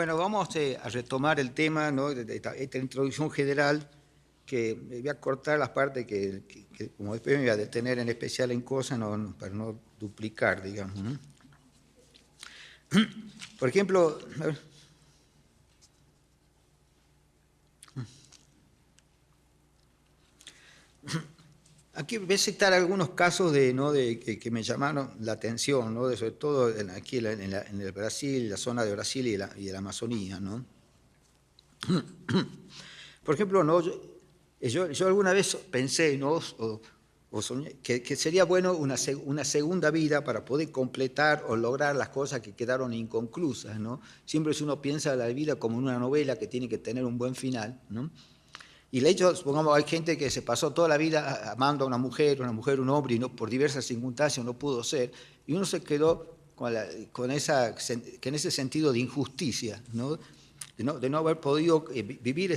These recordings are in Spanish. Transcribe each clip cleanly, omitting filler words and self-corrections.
Bueno, vamos a retomar el tema, ¿no? de esta introducción general, que voy a cortar las partes que como después me voy a detener en especial en cosas, para no duplicar, digamos, ¿no? Por ejemplo, a ver. Aquí voy a citar algunos casos que me llamaron la atención, ¿no? Sobre todo aquí en el Brasil, la zona de Brasil y de la Amazonía, ¿no? Por ejemplo, ¿no? Yo alguna vez pensé, ¿no? o soñé, que sería bueno una segunda vida para poder completar o lograr las cosas que quedaron inconclusas, ¿no? Siempre si uno piensa la vida como una novela que tiene que tener un buen final, ¿no? Y de hecho, supongamos, hay gente que se pasó toda la vida amando a una mujer, un hombre, y no, por diversas circunstancias no pudo ser, y uno se quedó en ese sentido de injusticia, ¿no? De no haber podido vivir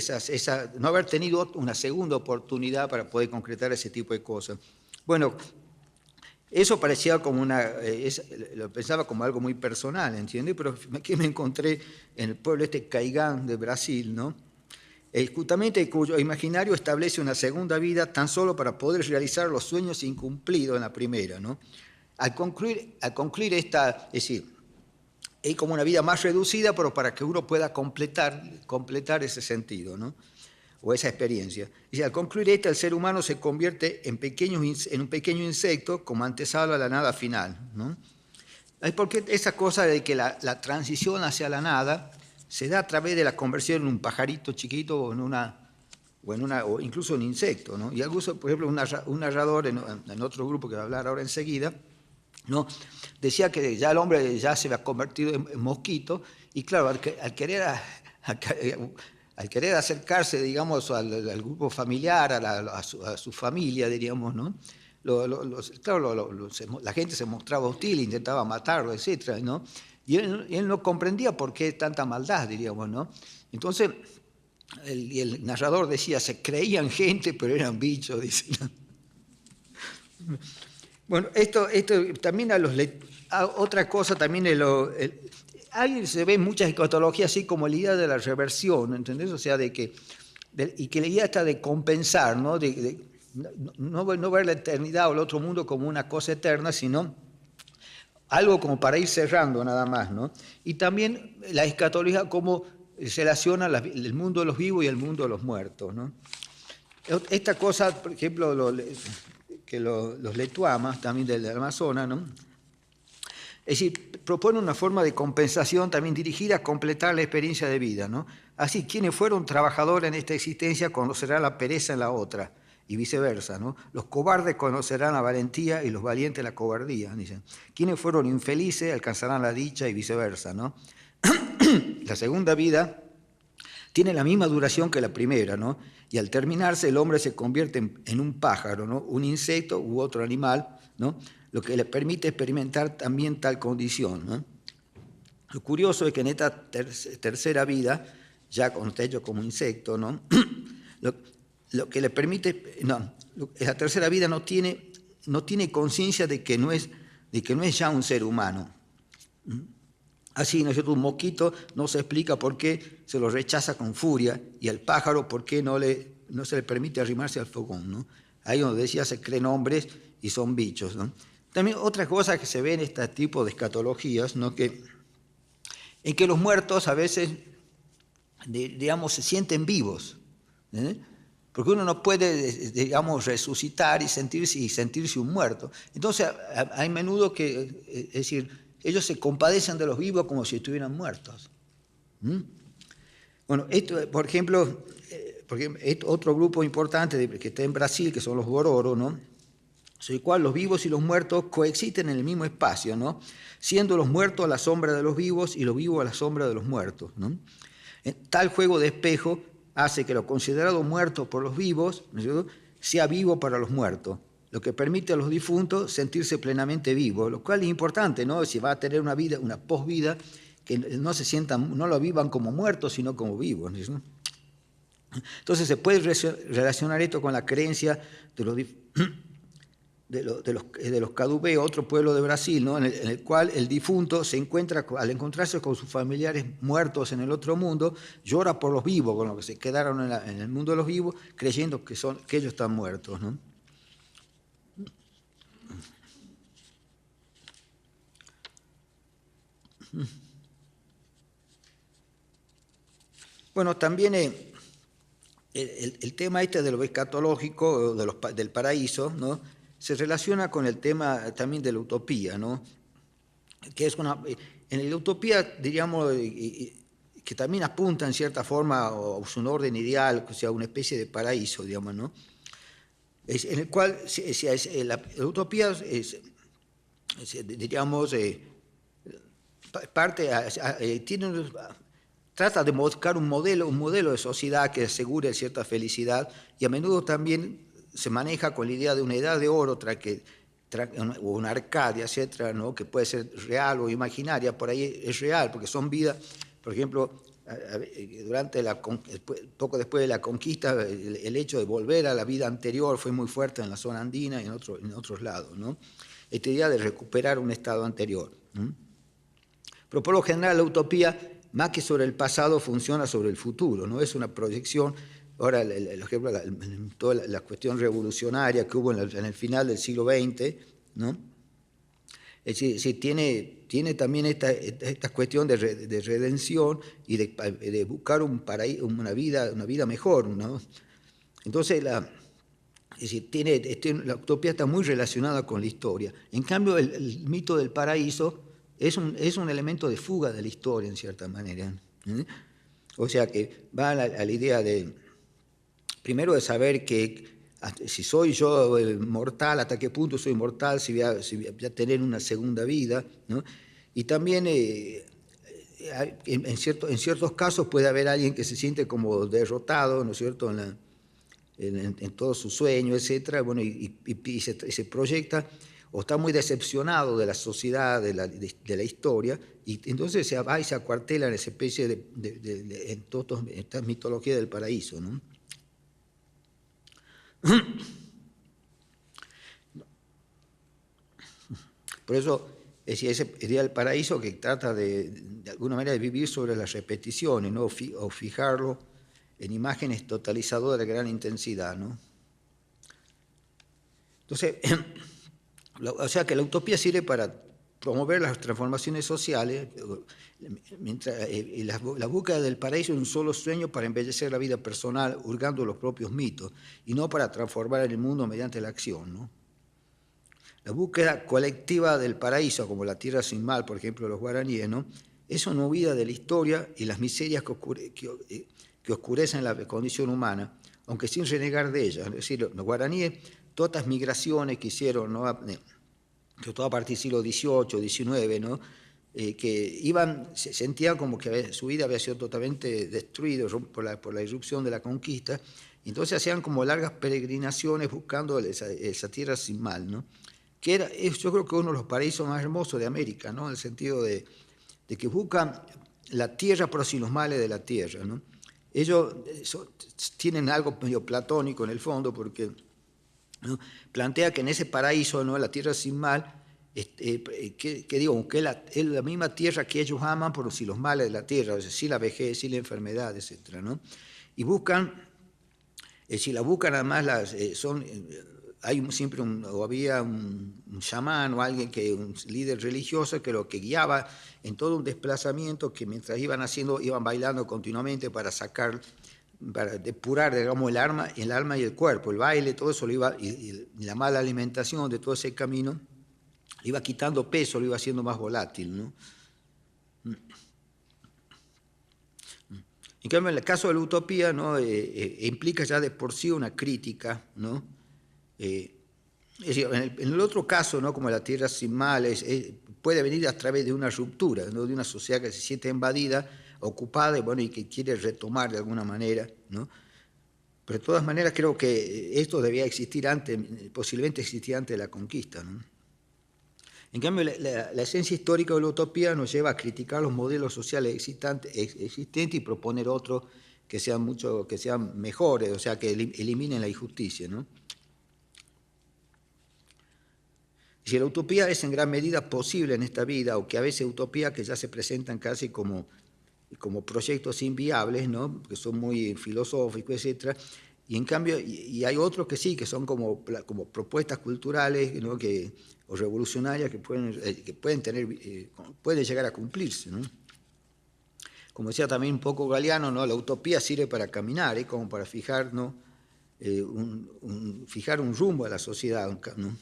no haber tenido una segunda oportunidad para poder concretar ese tipo de cosas. Bueno, eso parecía como lo pensaba como algo muy personal, ¿entiendes? Pero aquí me encontré en el pueblo Caigán de Brasil, ¿no? Justamente cuyo imaginario establece una segunda vida tan solo para poder realizar los sueños incumplidos en la primera, ¿no? Al concluir esta, es decir, es como una vida más reducida, pero para que uno pueda completar ese sentido, ¿no? O esa experiencia. Y al concluir esta, el ser humano se convierte en un pequeño insecto como antesala a la nada final, ¿no? Es porque esa cosa de que la transición hacia la nada se da a través de la conversión en un pajarito chiquito o incluso un insecto, ¿no? Y algunos, por ejemplo, un narrador en otro grupo que va a hablar ahora enseguida, ¿no? Decía que ya el hombre ya se había convertido en mosquito, y claro, al querer acercarse, digamos, al grupo familiar, a su familia, diríamos, ¿no? La gente se mostraba hostil, intentaba matarlo, etcétera, ¿no? Y él no comprendía por qué tanta maldad, diríamos, ¿no? Entonces, el narrador decía, se creían gente, pero eran bichos, dice, ¿no? Bueno, esto también otra cosa también ahí se ven muchas escatologías, así como la idea de la reversión, ¿entendés? O sea, y que la idea está de compensar, ¿no? No ver la eternidad o el otro mundo como una cosa eterna, sino algo como para ir cerrando nada más, ¿no? Y también la escatología cómo se relaciona el mundo de los vivos y el mundo de los muertos, ¿no? Esta cosa, por ejemplo, que los letuamas, también del Amazonas, ¿no? Es decir, propone una forma de compensación también dirigida a completar la experiencia de vida, ¿no? Así, quienes fueron trabajadores en esta existencia conocerán la pereza en la otra, y viceversa, ¿no? Los cobardes conocerán la valentía y los valientes la cobardía, dicen. Quienes fueron infelices alcanzarán la dicha y viceversa, ¿no? La segunda vida tiene la misma duración que la primera, ¿no? Y al terminarse el hombre se convierte en un pájaro, ¿no? Un insecto u otro animal, ¿no? Lo que le permite experimentar también tal condición, ¿no? Lo curioso es que en esta tercera vida, ya cuando está hecho como insecto, ¿no? Lo que le permite, la tercera vida no tiene conciencia de que no es ya un ser humano. Así, ¿no es cierto? Un mosquito no se explica por qué se lo rechaza con furia, y al pájaro por qué no se le permite arrimarse al fogón, ¿no? Ahí donde decía se creen hombres y son bichos, ¿no? También otra cosa que se ve en este tipo de escatologías, ¿no? En que los muertos a veces, digamos, se sienten vivos, ¿eh? Porque uno no puede, digamos, resucitar y sentirse un muerto. Entonces, hay menudo que, es decir, ellos se compadecen de los vivos como si estuvieran muertos. Bueno, esto, por ejemplo, otro grupo importante que está en Brasil, que son los Bororo, ¿no? Sobre el cual los vivos y los muertos coexisten en el mismo espacio, ¿no? Siendo los muertos a la sombra de los vivos y los vivos a la sombra de los muertos, ¿no? Tal juego de espejo hace que lo considerado muerto por los vivos, ¿no es cierto?, sea vivo para los muertos, lo que permite a los difuntos sentirse plenamente vivos, lo cual es importante, ¿no? Si va a tener una vida, una posvida, que no lo vivan como muertos, sino como vivos, ¿no? Entonces se puede relacionar esto con la creencia de los de los Cadubé, otro pueblo de Brasil, ¿no? En el cual el difunto se encuentra, al encontrarse con sus familiares muertos en el otro mundo, llora por los vivos, con los que se quedaron en el mundo de los vivos, creyendo que ellos están muertos, ¿no? Bueno, también el tema este de lo escatológico, del paraíso, ¿no? Se relaciona con el tema también de la utopía, ¿no? Que es en la utopía, diríamos, que también apunta en cierta forma a un orden ideal, o sea, una especie de paraíso, digamos, ¿no? En el cual la utopía diríamos, trata de buscar un modelo de sociedad que asegure cierta felicidad, y a menudo también se maneja con la idea de una edad de oro o una Arcadia, etcétera, ¿no? Que puede ser real o imaginaria. Por ahí es real, porque son vidas, por ejemplo, poco después de la conquista, el hecho de volver a la vida anterior fue muy fuerte en la zona andina y en otros lados, ¿no? Esta idea de recuperar un estado anterior, ¿no? Pero por lo general la utopía, más que sobre el pasado, funciona sobre el futuro, ¿no? Es una proyección. Ahora, toda la cuestión revolucionaria que hubo en el final del siglo XX, ¿no? Es decir, tiene también esta cuestión de redención y de buscar una vida mejor, ¿no? Entonces, es decir, la utopía está muy relacionada con la historia. En cambio, el mito del paraíso es un elemento de fuga de la historia, en cierta manera, ¿eh? O sea, que va a la idea primero de saber si soy yo mortal, hasta qué punto soy mortal, si voy a tener una segunda vida, ¿no? Y también en ciertos casos puede haber alguien que se siente como derrotado, ¿no es cierto?, en todo su sueño, etcétera, bueno, y se proyecta o está muy decepcionado de la sociedad, de la historia, y entonces se va y se acuartela en esa especie en esta mitología del paraíso, ¿no? Por eso es ese idea del paraíso que trata de alguna manera de vivir sobre las repeticiones, ¿no? O fijarlo en imágenes totalizadoras de gran intensidad, ¿no? Entonces, o sea que la utopía sirve para promover las transformaciones sociales, y la búsqueda del paraíso es un solo sueño para embellecer la vida personal, hurgando los propios mitos, y no para transformar el mundo mediante la acción, ¿no? La búsqueda colectiva del paraíso, como la tierra sin mal, por ejemplo, de los guaraníes, ¿no? Es una huida de la historia y las miserias que oscurecen la condición humana, aunque sin renegar de ellas. Es decir, los guaraníes, todas estas migraciones que hicieron, ¿no?, sobre todo a partir del siglo XVIII, XIX, ¿no?, que se sentían como que su vida había sido totalmente destruida por la irrupción de la conquista, y entonces hacían como largas peregrinaciones buscando esa tierra sin mal, ¿no? Yo creo que uno de los paraísos más hermosos de América, ¿no?, en el sentido de que buscan la tierra pero sin los males de la tierra, ¿no? Ellos tienen algo medio platónico en el fondo, porque, ¿no?, plantea que en ese paraíso, ¿no?, la tierra sin mal, aunque es la misma tierra que ellos aman, pero sin los males de la tierra, es decir, sin la vejez, sin la enfermedad, etc., ¿no? Y si la buscan además, había un chamán o un líder religioso que lo que guiaba en todo un desplazamiento, que mientras iban bailando continuamente para depurar, digamos, el alma y el cuerpo, el baile, todo eso y la mala alimentación de todo ese camino, le iba quitando peso, lo iba haciendo más volátil, ¿no? En cambio, en el caso de la utopía, ¿no?, implica ya de por sí una crítica, ¿no? Es decir, en el otro caso, ¿no?, como la tierra sin mal, puede venir a través de una ruptura, ¿no?, de una sociedad que se siente invadida, ocupada, y que quiere retomar de alguna manera, ¿no? Pero de todas maneras creo que esto debía existir posiblemente existía antes de la conquista, ¿no? En cambio, la esencia histórica de la utopía nos lleva a criticar los modelos sociales existentes y proponer otros que sean mejores, o sea, que eliminen la injusticia, ¿no? Si la utopía es en gran medida posible en esta vida, o que a veces utopías que ya se presentan casi como proyectos inviables, ¿no? Que son muy filosóficos, etcétera, y en cambio, y hay otros que sí, que son como propuestas culturales, ¿no? O revolucionarias que pueden pueden llegar a cumplirse, ¿no? Como decía también un poco Galeano, ¿no? La utopía sirve para caminar, como para fijar, ¿no? Fijar un rumbo a la sociedad, ¿no?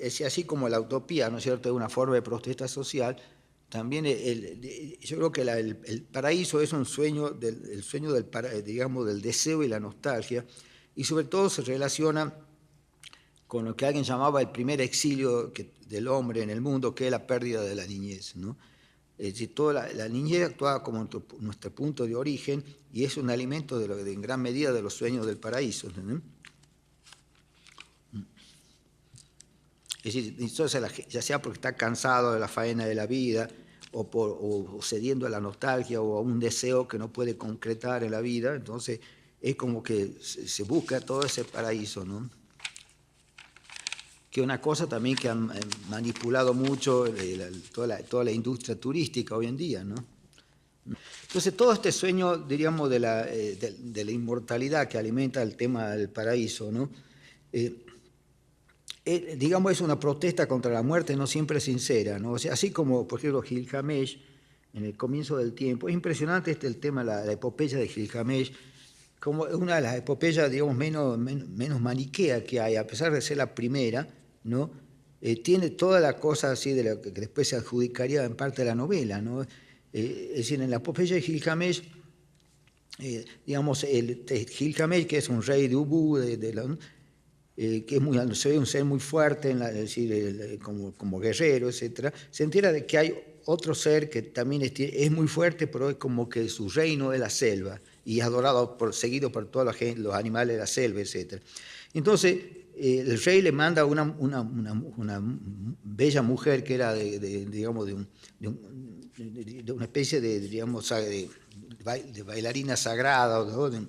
Es así como la utopía, ¿no es cierto?, es una forma de protesta social. También yo creo que el paraíso es un sueño, el sueño digamos, del deseo y la nostalgia, y sobre todo se relaciona con lo que alguien llamaba el primer exilio del hombre en el mundo, que es la pérdida de la niñez, ¿no? Es decir, toda la niñez actuaba como nuestro punto de origen y es un alimento en gran medida de los sueños del paraíso, ¿no? Es decir, entonces, ya sea porque está cansado de la faena de la vida, o cediendo a la nostalgia o a un deseo que no puede concretar en la vida, entonces es como que se busca todo ese paraíso, ¿no? Que es una cosa también que han manipulado mucho toda la industria turística hoy en día, ¿no? Entonces todo este sueño, diríamos, de la inmortalidad que alimenta el tema del paraíso, ¿no? Digamos, es una protesta contra la muerte no siempre sincera, ¿no? O sea, así como, por ejemplo, Gilgamesh, en el comienzo del tiempo, es impresionante el tema, la epopeya de Gilgamesh, como una de las epopeyas, digamos, menos maniquea que hay, a pesar de ser la primera, ¿no? Tiene toda la cosa así de lo que después se adjudicaría en parte de la novela, ¿no? Es decir, en la epopeya de Gilgamesh, digamos, Gilgamesh, que es un rey de Ubu, que se ve un ser muy fuerte, es decir, como guerrero, etc., se entera de que hay otro ser que también es muy fuerte, pero es como que su reino es la selva, y es adorado, seguido por todos los animales de la selva, etc. Entonces, el rey le manda una bella mujer que era digamos, de una especie digamos, de bailarina sagrada, ¿no?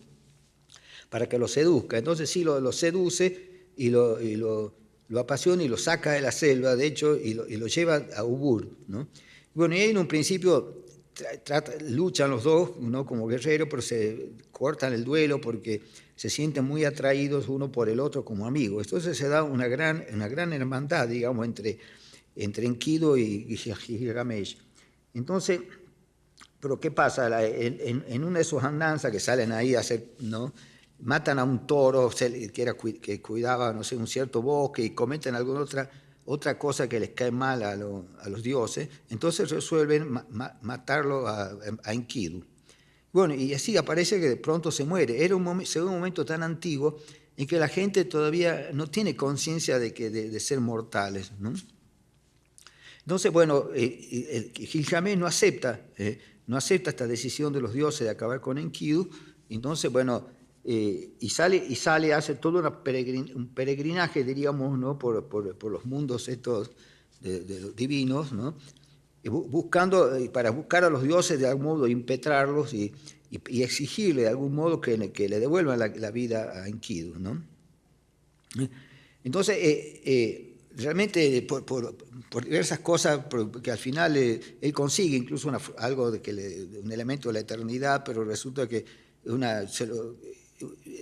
Para que lo seduzca. Entonces sí lo seduce y lo apasiona y lo saca de la selva, de hecho, y lo lleva a Ubur, ¿no? Bueno, y ahí en un principio luchan los dos, ¿no? Como guerreros, pero se cortan el duelo porque se sienten muy atraídos uno por el otro como amigos. Entonces se da una gran hermandad, digamos, entre Enkidu y Gilgamesh. Entonces, pero ¿qué pasa? En una de sus andanzas que salen ahí a hacer, ¿no? Matan a un toro que cuidaba, no sé, un cierto bosque, y cometen alguna otra cosa que les cae mal a los dioses, entonces resuelven matarlo a Enkidu. Bueno, y así aparece que de pronto se muere. Se ve un momento tan antiguo en que la gente todavía no tiene conciencia de ser mortales, ¿no? Entonces, bueno, Gilgamesh no acepta esta decisión de los dioses de acabar con Enkidu. Entonces, bueno, y sale, hace todo un peregrinaje, diríamos, ¿no? por los mundos estos de los divinos, ¿no? Para buscar a los dioses de algún modo, impetrarlos y exigirle de algún modo que le devuelvan la vida a Enkidu, ¿no? Entonces, realmente por diversas cosas, que al final él consigue incluso algo un elemento de la eternidad, pero resulta que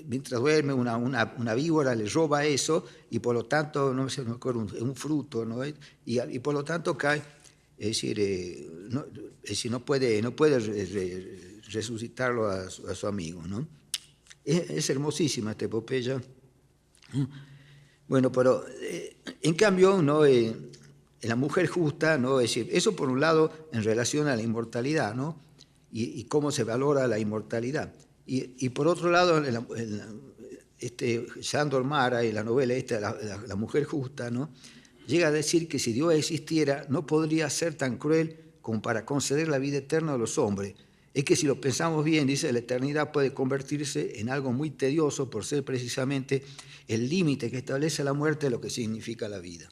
mientras duerme una víbora le roba eso y por lo tanto, no sé, me acuerdo, un fruto, ¿no? Y por lo tanto cae, es decir, no puede resucitarlo a su amigo, ¿no? Es hermosísima esta epopeya. Bueno, pero en cambio, ¿no? La mujer justa, ¿no? Es decir, eso por un lado en relación a la inmortalidad, ¿no? Y cómo se valora la inmortalidad. Y por otro lado, Sándor Mára, y la novela esta, la mujer justa, ¿no? Llega a decir que si Dios existiera, no podría ser tan cruel como para conceder la vida eterna a los hombres. Es que si lo pensamos bien, dice, la eternidad puede convertirse en algo muy tedioso por ser precisamente el límite que establece la muerte de lo que significa la vida.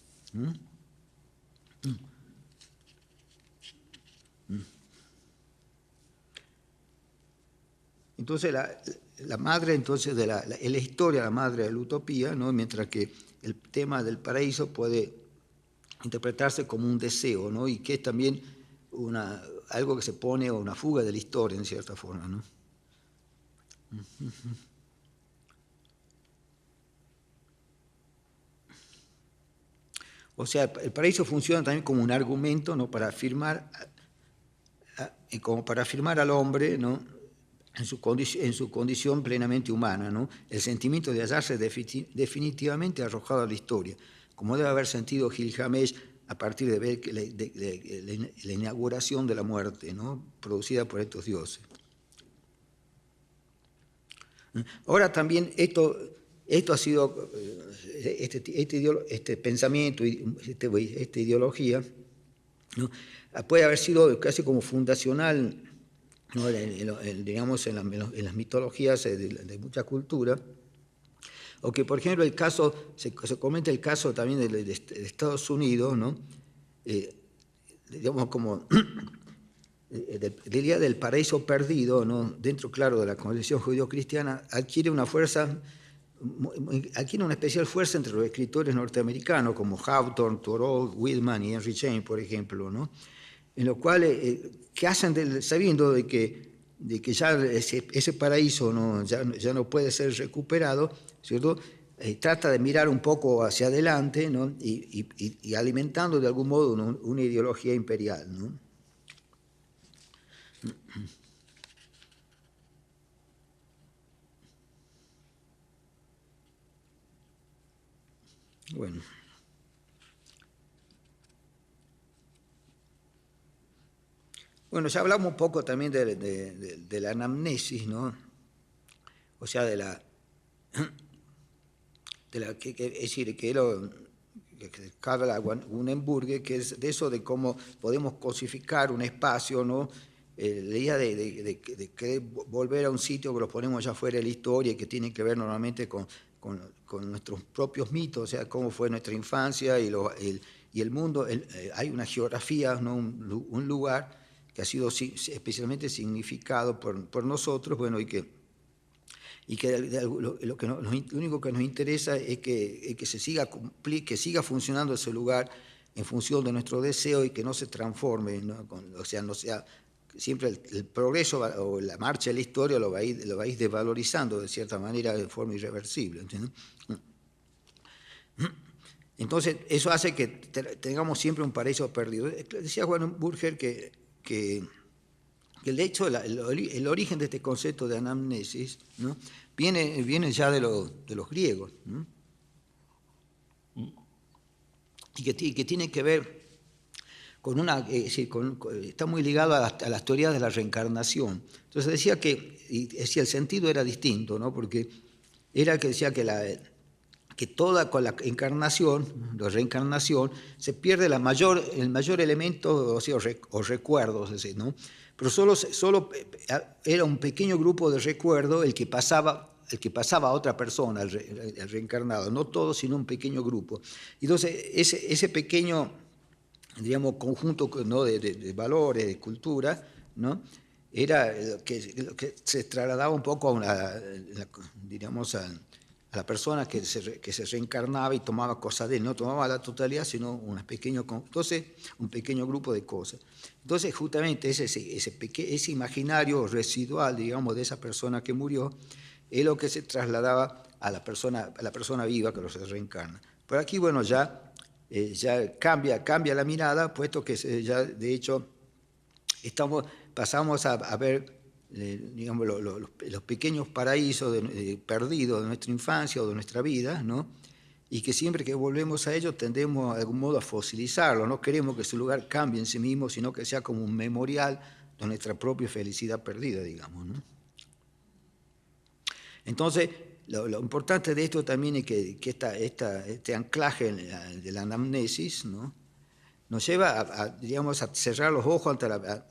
Entonces, la madre entonces en la historia, la madre de la utopía, ¿no? Mientras que el tema del paraíso puede interpretarse como un deseo, ¿no? Y que es también algo que se pone a una fuga de la historia, en cierta forma, ¿no? O sea, el paraíso funciona también como un argumento, ¿no? Para afirmar, como para afirmar al hombre, ¿no? En su condición plenamente humana, ¿no? El sentimiento de hallarse definitivamente arrojado a la historia, como debe haber sentido Gilgamesh a partir de ver la inauguración de la muerte, ¿no? Producida por estos dioses. Ahora también esto ha sido, este pensamiento, esta ideología, ¿no? Puede haber sido casi como fundacional, ¿no? Digamos, en las mitologías de mucha cultura, o que, por ejemplo, se comenta el caso también de Estados Unidos, ¿no? Digamos, como la idea del paraíso perdido, ¿no? Dentro, claro, de la concepción judío-cristiana, adquiere una especial fuerza entre los escritores norteamericanos, como Hawthorne, Thoreau, Whitman y Henry James, por ejemplo, ¿no? En los cuales, que hacen sabiendo de que ya ese paraíso ya no puede ser recuperado, ¿cierto? Trata de mirar un poco hacia adelante, ¿no? Y alimentando de algún modo una ideología imperial, ¿no? Bueno. Bueno, ya hablamos un poco también de la anamnesis, ¿no? O sea, es decir, que Carla Gunenburg, que es de eso de cómo podemos cosificar un espacio, ¿no? La idea de querer volver a un sitio que lo ponemos ya fuera de la historia y que tiene que ver normalmente con nuestros propios mitos, o sea, cómo fue nuestra infancia y el mundo. Hay una geografía, ¿no? Un lugar que ha sido especialmente significado por nosotros, bueno, y que lo único que nos interesa es que siga funcionando ese lugar en función de nuestro deseo y que no se transforme, ¿no? O sea, no sea siempre el progreso o la marcha de la historia lo va a ir desvalorizando de cierta manera de forma irreversible, ¿entiendes? Entonces, eso hace que tengamos siempre un paraíso perdido. Decía Juan Burger que de hecho el origen de este concepto de anamnesis, ¿no? viene ya de los griegos, ¿no? Y que tiene que ver con está muy ligado a las teorías de la reencarnación. Entonces decía decía el sentido era distinto, ¿no? Porque era que decía que toda con la encarnación, la reencarnación, se pierde el mayor elemento, o recuerdos, es decir, ¿no? Pero solo era un pequeño grupo de recuerdo el que pasaba a otra persona, el reencarnado, no todo, sino un pequeño grupo. Entonces, ese pequeño, digamos, conjunto, ¿no? de valores, de cultura, ¿no? Era lo que se trasladaba un poco diríamos, a la persona que se reencarnaba y tomaba cosas de él, no tomaba la totalidad, sino entonces, un pequeño grupo de cosas. Entonces, justamente ese imaginario residual, digamos, de esa persona que murió, es lo que se trasladaba a la persona viva que se reencarna. Por aquí, bueno, ya cambia la mirada, puesto que ya, de hecho, pasamos a ver, digamos, los pequeños paraísos perdidos de nuestra infancia o de nuestra vida, ¿no? Y que siempre que volvemos a ellos tendemos de algún modo a fosilizarlo. No queremos que su lugar cambie en sí mismo, sino que sea como un memorial de nuestra propia felicidad perdida, digamos, ¿no? Entonces, lo importante de esto también es que este anclaje de la anamnesis, ¿no? Nos lleva digamos, a cerrar los ojos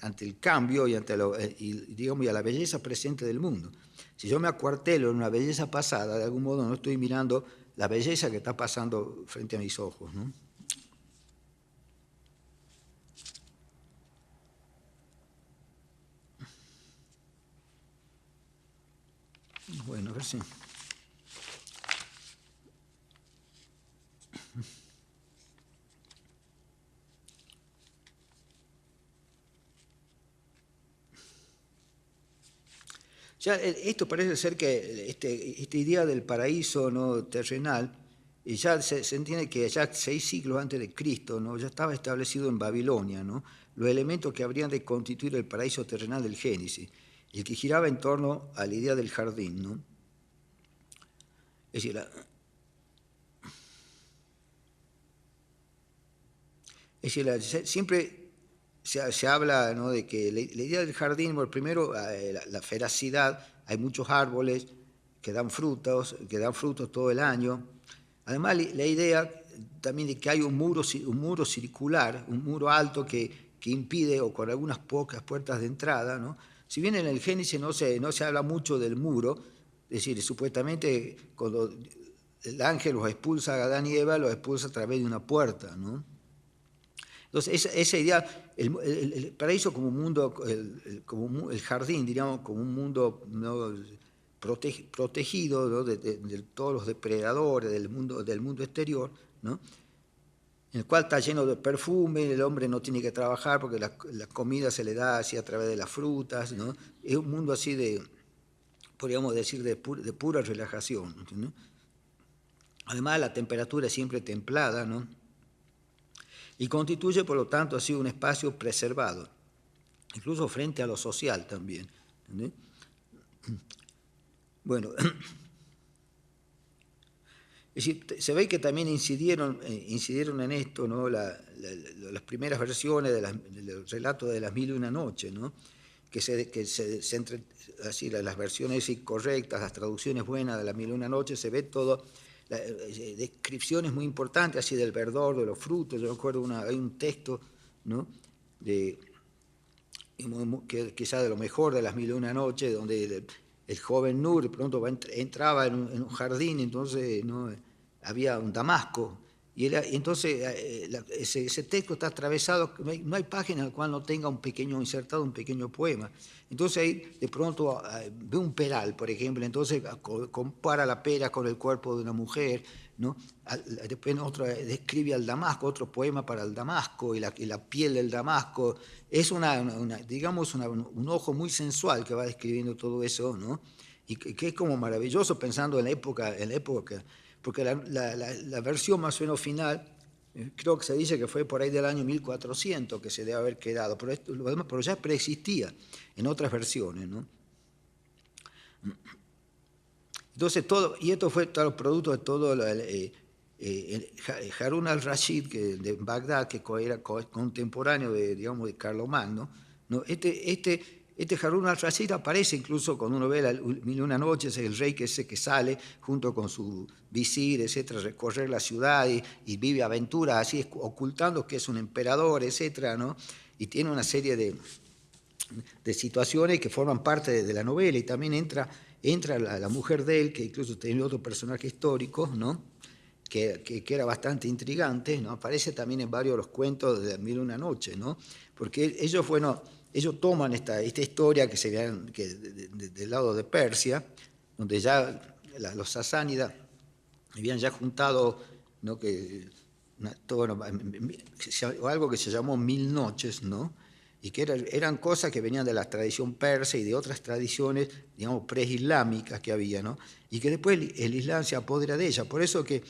ante el cambio digamos, y a la belleza presente del mundo. Si yo me acuartelo en una belleza pasada, de algún modo no estoy mirando la belleza que está pasando frente a mis ojos, ¿no? Bueno, a ver si... Ya, esto parece ser que esta idea del paraíso, ¿no?, terrenal, y ya se entiende que ya 6 siglos antes de Cristo, ¿no?, ya estaba establecido en Babilonia, ¿no?, los elementos que habrían de constituir el paraíso terrenal del Génesis, el que giraba en torno a la idea del jardín, ¿no? Es decir, siempre se habla, ¿no?, de que la idea del jardín, bueno, primero la feracidad, hay muchos árboles que dan frutos todo el año. Además, la idea también de que hay un muro circular, un muro alto que impide, o con algunas pocas puertas de entrada, ¿no? Si bien en el Génesis no se habla mucho del muro, es decir, supuestamente cuando el ángel los expulsa a Adán y Eva, los expulsa a través de una puerta, ¿no? Entonces, esa idea, el paraíso como un mundo, como el jardín, diríamos, como un mundo, ¿no?, protegido, ¿no?, de todos los depredadores del mundo exterior, ¿no?, en el cual está lleno de perfume, el hombre no tiene que trabajar porque la comida se le da así a través de las frutas, ¿no? Es un mundo así podríamos decir, de pura relajación, ¿no? Además, la temperatura es siempre templada, ¿no?, y constituye, por lo tanto, así un espacio preservado, incluso frente a lo social también, ¿entendés? Bueno, es decir, se ve que también incidieron en esto, ¿no?, las primeras versiones del relato de las Mil y una Noches, ¿no?, así, las versiones correctas, las traducciones buenas de las Mil y una Noches, se ve todo, descripciones muy importantes así del verdor, de los frutos. Yo recuerdo hay un texto, ¿no?, que quizá de lo mejor de las Mil y una Noches, donde el joven Nur pronto entraba en un jardín, entonces, ¿no?, había un damasco, y entonces ese texto está atravesado, no hay página en la cual no tenga insertado un pequeño poema. Entonces ahí de pronto ve un peral, por ejemplo, entonces compara la pera con el cuerpo de una mujer, ¿no? Después otro describe al damasco, otro poema para el damasco y la piel del damasco. Es digamos, un ojo muy sensual que va describiendo todo eso, ¿no? Y que es como maravilloso pensando en la época, porque la versión más o menos final, creo que se dice que fue por ahí del año 1400 que se debe haber quedado, pero ya preexistía en otras versiones, ¿no? Entonces esto fue todo producto de todo Harun al-Rashid de Bagdad, que era contemporáneo digamos, de Carlomagno, ¿no? Este Harun al-Rashid aparece incluso cuando uno ve Mil y una Noches, el rey que sale junto con su visir, etcétera, a recorrer la ciudad y vive aventuras así, ocultando que es un emperador, etcétera, ¿no? Y tiene una serie de situaciones que forman parte de la novela, y también entra la mujer de él, que incluso tenía otro personaje histórico, ¿no?, que era bastante intrigante, ¿no? Aparece también en varios de los cuentos de Mil y una Noche, ¿no? Porque ellos toman esta historia del lado de Persia, donde ya los sasánidas habían ya juntado, ¿no?, algo que se llamó 1000 noches, ¿no?, y que eran cosas que venían de la tradición persa y de otras tradiciones, digamos, preislámicas que había, ¿no?, y que después el Islam se apodera de ella. Por eso que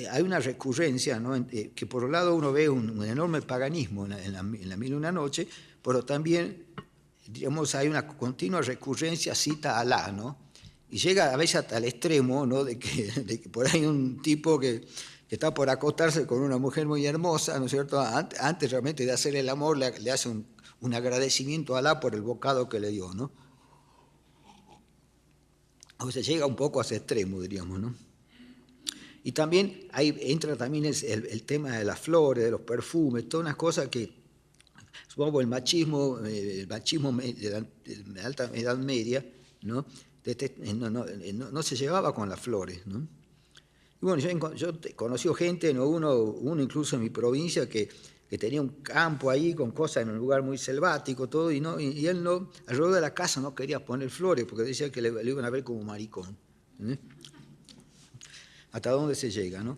hay una recurrencia, ¿no?, que por un lado uno ve un enorme paganismo en la Mil y una Noche, pero también, digamos, hay una continua recurrencia, cita a Alá, ¿no?, y llega a veces hasta el extremo, ¿no?, de que por ahí un tipo que está por acostarse con una mujer muy hermosa, ¿no es cierto?, antes realmente de hacer el amor le hace un agradecimiento a Alá por el bocado que le dio, ¿no? O sea, llega un poco a ese extremo, diríamos, ¿no? Y también ahí entra también el tema de las flores, de los perfumes, todas unas cosas que, supongo, el machismo de la alta Edad Media, ¿no?, no se llevaba con las flores, ¿no? Y bueno, yo he conocido gente, ¿no?, uno incluso en mi provincia, que que tenía un campo ahí con cosas en un lugar muy selvático, todo, y él no, alrededor de la casa no quería poner flores porque decía que le iban a ver como maricón. ¿Eh? ¿Hasta dónde se llega, no?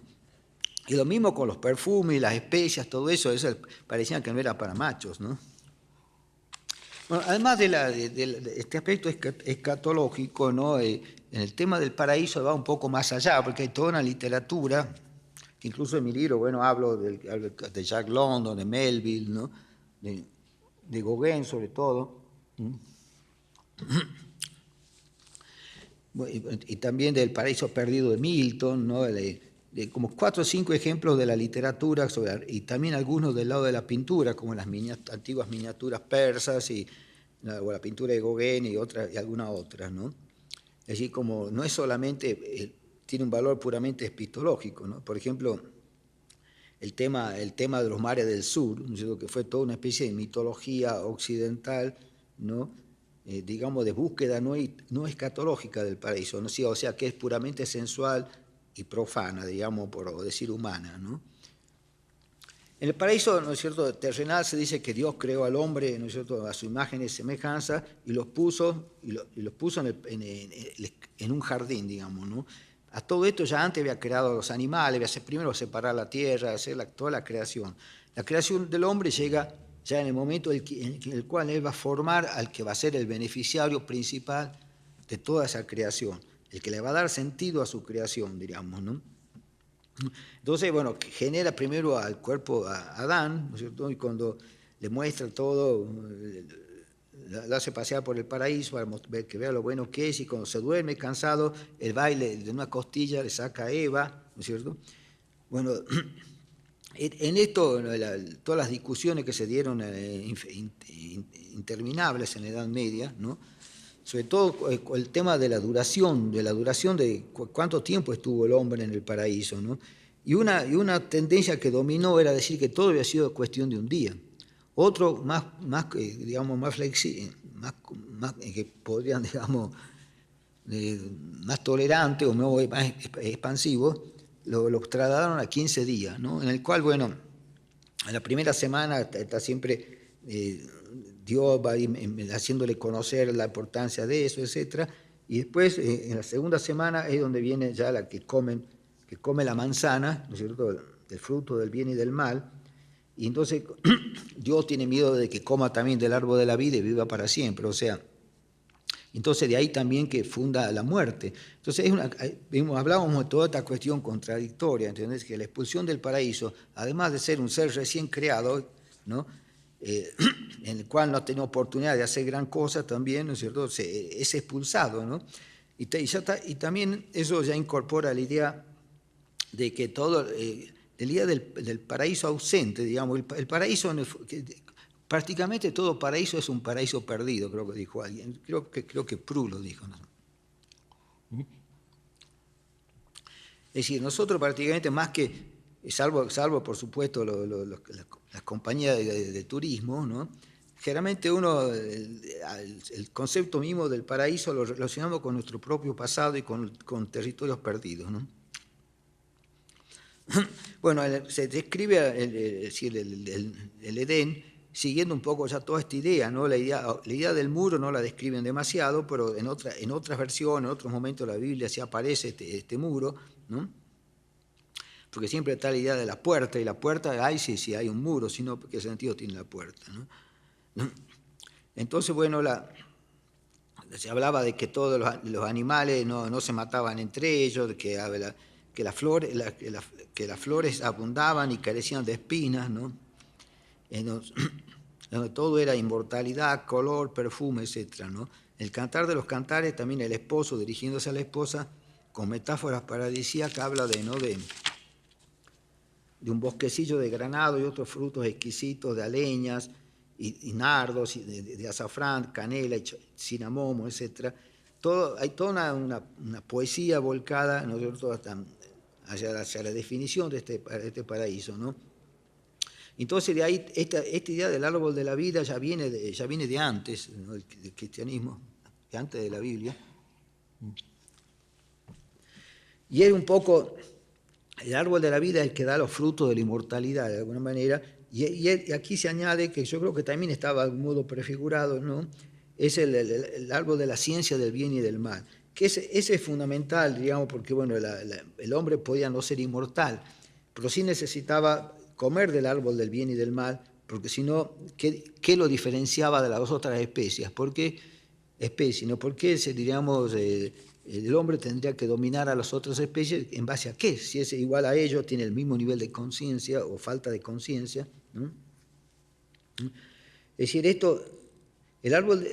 Y lo mismo con los perfumes, las especias, todo eso parecía que no era para machos, ¿no? Bueno, además de este aspecto escatológico, ¿no? En el tema del paraíso va un poco más allá, porque hay toda una literatura, incluso en mi libro, bueno, hablo de Jack London, de Melville, ¿no? de Gauguin sobre todo, y también del paraíso perdido de Milton, ¿no? de como 4 o 5 ejemplos de la literatura, y también algunos del lado de la pintura, como las antiguas miniaturas persas, o la pintura de Gauguin y algunas otras, ¿no? Así como no es solamente, tiene un valor puramente epistológico, ¿no? Por ejemplo, el tema de los mares del sur, ¿no? Que fue toda una especie de mitología occidental, ¿no? Digamos, de búsqueda no escatológica del paraíso, ¿no? O sea, que es puramente sensual y profana, digamos, por decir humana, ¿no? En el paraíso, ¿no es cierto?, terrenal se dice que Dios creó al hombre, ¿no es cierto?, a su imagen y semejanza, y los puso en un jardín, digamos, ¿no? A todo esto ya antes había creado a los animales, primero separar la tierra, hacer toda la creación. La creación del hombre llega ya en el momento en el cual él va a formar al que va a ser el beneficiario principal de toda esa creación, el que le va a dar sentido a su creación, digamos, ¿no? Entonces, bueno, genera primero al cuerpo a Adán, ¿no es cierto? Y cuando le muestra todo, lo hace pasear por el paraíso para ver que vea lo bueno que es, y cuando se duerme cansado, el baile de una costilla le saca a Eva, ¿no es cierto? Bueno, en esto, todas las discusiones que se dieron interminables en la Edad Media, ¿no? Sobre todo el tema de la duración de cuánto tiempo estuvo el hombre en el paraíso, ¿no? Y una tendencia que dominó era decir que todo había sido cuestión de un día. Otro digamos, más flexible, que podrían, digamos, más tolerante o más expansivo, lo trasladaron a 15 días, ¿no? En el cual, bueno, en la primera semana está siempre Dios va haciéndole conocer la importancia de eso, etc. Y después, en la segunda semana, es donde viene ya la que come la manzana, ¿no es cierto?, el fruto del bien y del mal. Y entonces Dios tiene miedo de que coma también del árbol de la vida y viva para siempre. O sea, entonces de ahí también que funda la muerte. Entonces hablábamos de toda esta cuestión contradictoria, ¿entendés? Que la expulsión del paraíso, además de ser un ser recién creado, ¿no? En el cual no tenía oportunidad de hacer gran cosa también, ¿no es cierto?, es expulsado, ¿no? Y también eso ya incorpora la idea de que todo, el día del paraíso ausente, digamos, el paraíso, prácticamente todo paraíso es un paraíso perdido, creo que dijo alguien, creo que Proust lo dijo, ¿no? Es decir, nosotros prácticamente más que, salvo por supuesto las compañías de turismo, ¿no? Generalmente el concepto mismo del paraíso lo relacionamos con nuestro propio pasado y con territorios perdidos, ¿no? Bueno, se describe el Edén siguiendo un poco ya toda esta idea, ¿no? La idea del muro no la describen demasiado, pero en otras versiones, en otros momentos de la Biblia sí aparece este muro, ¿no? Porque siempre está la idea de la puerta, y la puerta hay si hay un muro, sino qué sentido tiene la puerta, ¿no? Entonces, bueno, se hablaba de que todos los animales no se mataban entre ellos, de que las flores abundaban y carecían de espinas, ¿no? Donde todo era inmortalidad, color, perfume, etc., ¿no? El cantar de los cantares, también el esposo dirigiéndose a la esposa, con metáforas paradisíacas, habla de un bosquecillo de granado y otros frutos exquisitos de aleñas y nardos, y de azafrán, canela, y cinamomo, etc. Hay toda una poesía volcada, ¿no es cierto?, hacia la definición de este paraíso, ¿no? Entonces de ahí esta idea del árbol de la vida ya viene de antes, ¿no?, del cristianismo, de antes de la Biblia. Y es un poco, el árbol de la vida es el que da los frutos de la inmortalidad, de alguna manera, Y aquí se añade, que yo creo que también estaba de algún modo prefigurado, ¿no? Es el árbol de la ciencia del bien y del mal, que ese es fundamental, digamos, porque bueno, el hombre podía no ser inmortal, pero sí necesitaba comer del árbol del bien y del mal, porque si no, ¿qué lo diferenciaba de las otras especies? ¿No? ¿Por qué, diríamos, el hombre tendría que dominar a las otras especies en base a qué? Si es igual a ellos, tiene el mismo nivel de conciencia o falta de conciencia, ¿no? Es decir, el árbol,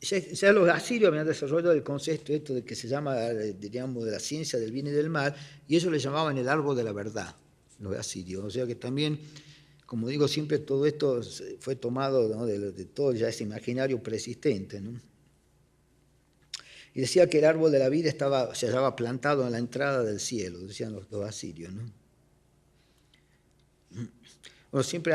ya los asirios habían desarrollado el concepto esto de que se llama, diríamos, de la ciencia del bien y del mal, y ellos le llamaban el árbol de la verdad, los asirios. O sea que también, como digo, siempre todo esto fue tomado, ¿no? de todo ya ese imaginario persistente, ¿no? Y decía que el árbol de la vida se hallaba plantado en la entrada del cielo, decían los asirios, ¿no? Bueno, siempre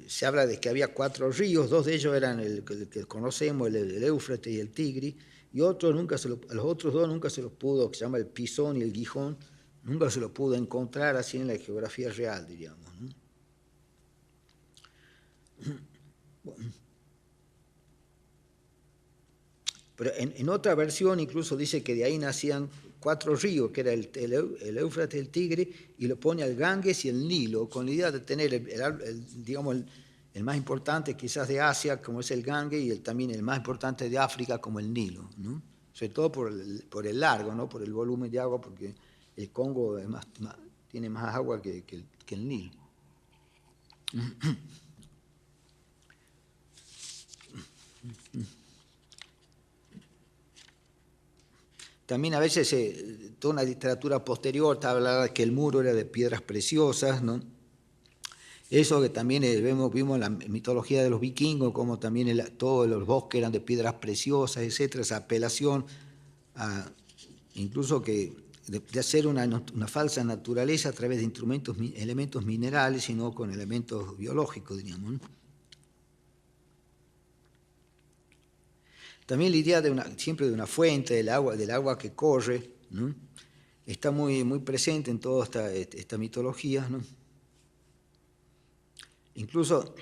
se habla de que había 4 ríos, 2 de ellos eran el que conocemos, el Éufrates y el Tigris, y a los otros 2 nunca se los pudo, que se llama el Pisón y el Gijón, nunca se los pudo encontrar así en la geografía real, diríamos, ¿no? Bueno. Pero en otra versión incluso dice que de ahí nacían 4 ríos, que era el Éufrates, el Tigre, y lo pone al Ganges y el Nilo, con la idea de tener, digamos, el más importante quizás de Asia, como es el Ganges, y también el más importante de África, como el Nilo, ¿no? Sobre todo por el largo, ¿no? Por el volumen de agua, porque el Congo tiene más agua que el Nilo. También a veces toda una literatura posterior está hablando de que el muro era de piedras preciosas, ¿no? Eso que también vimos en la mitología de los vikingos, como también todos los bosques eran de piedras preciosas, etcétera, esa apelación a incluso de hacer una falsa naturaleza a través de elementos minerales y no con elementos biológicos, diríamos, ¿no? También la idea siempre de una fuente, del agua que corre, ¿no? Está muy, muy presente en toda esta mitología, ¿no? Incluso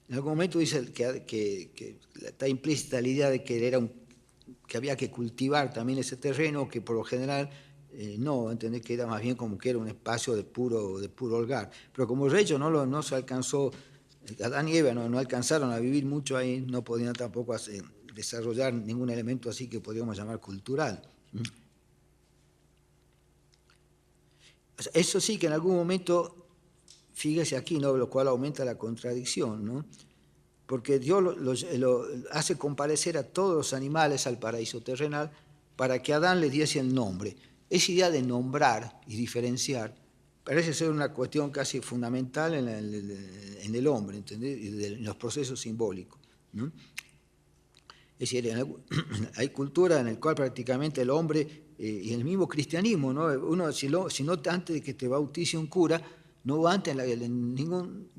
en algún momento dice que está implícita la idea de que había que cultivar también ese terreno, que por lo general no, entendés que era más bien como que era un espacio de puro hogar. Pero como de hecho no se alcanzó, Adán y Eva no alcanzaron a vivir mucho ahí, no podían tampoco desarrollar ningún elemento así que podríamos llamar cultural. Eso sí que en algún momento, fíjese aquí, ¿no? Lo cual aumenta la contradicción, ¿no? Porque Dios lo hace comparecer a todos los animales al paraíso terrenal para que Adán les diese el nombre. Esa idea de nombrar y diferenciar parece ser una cuestión casi fundamental en el hombre, ¿entendés? Y en los procesos simbólicos, ¿no? Es decir, hay culturas en las cuales prácticamente el hombre, y el mismo cristianismo, ¿no? Uno, si no antes de que te bautice un cura, no antes ningún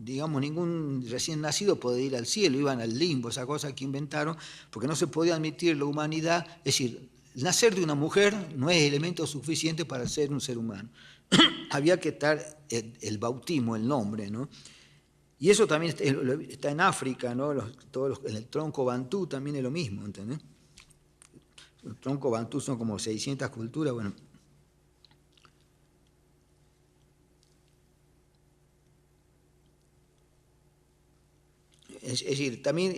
recién nacido podía ir al cielo, iban al limbo, esa cosa que inventaron, porque no se podía admitir la humanidad. Es decir, nacer de una mujer no es elemento suficiente para ser un ser humano. Había que estar el bautismo, el nombre, ¿no? Y eso también está en África, ¿no? En el tronco bantú también es lo mismo, ¿entendés? El tronco bantú son como 600 culturas, bueno. Es decir, también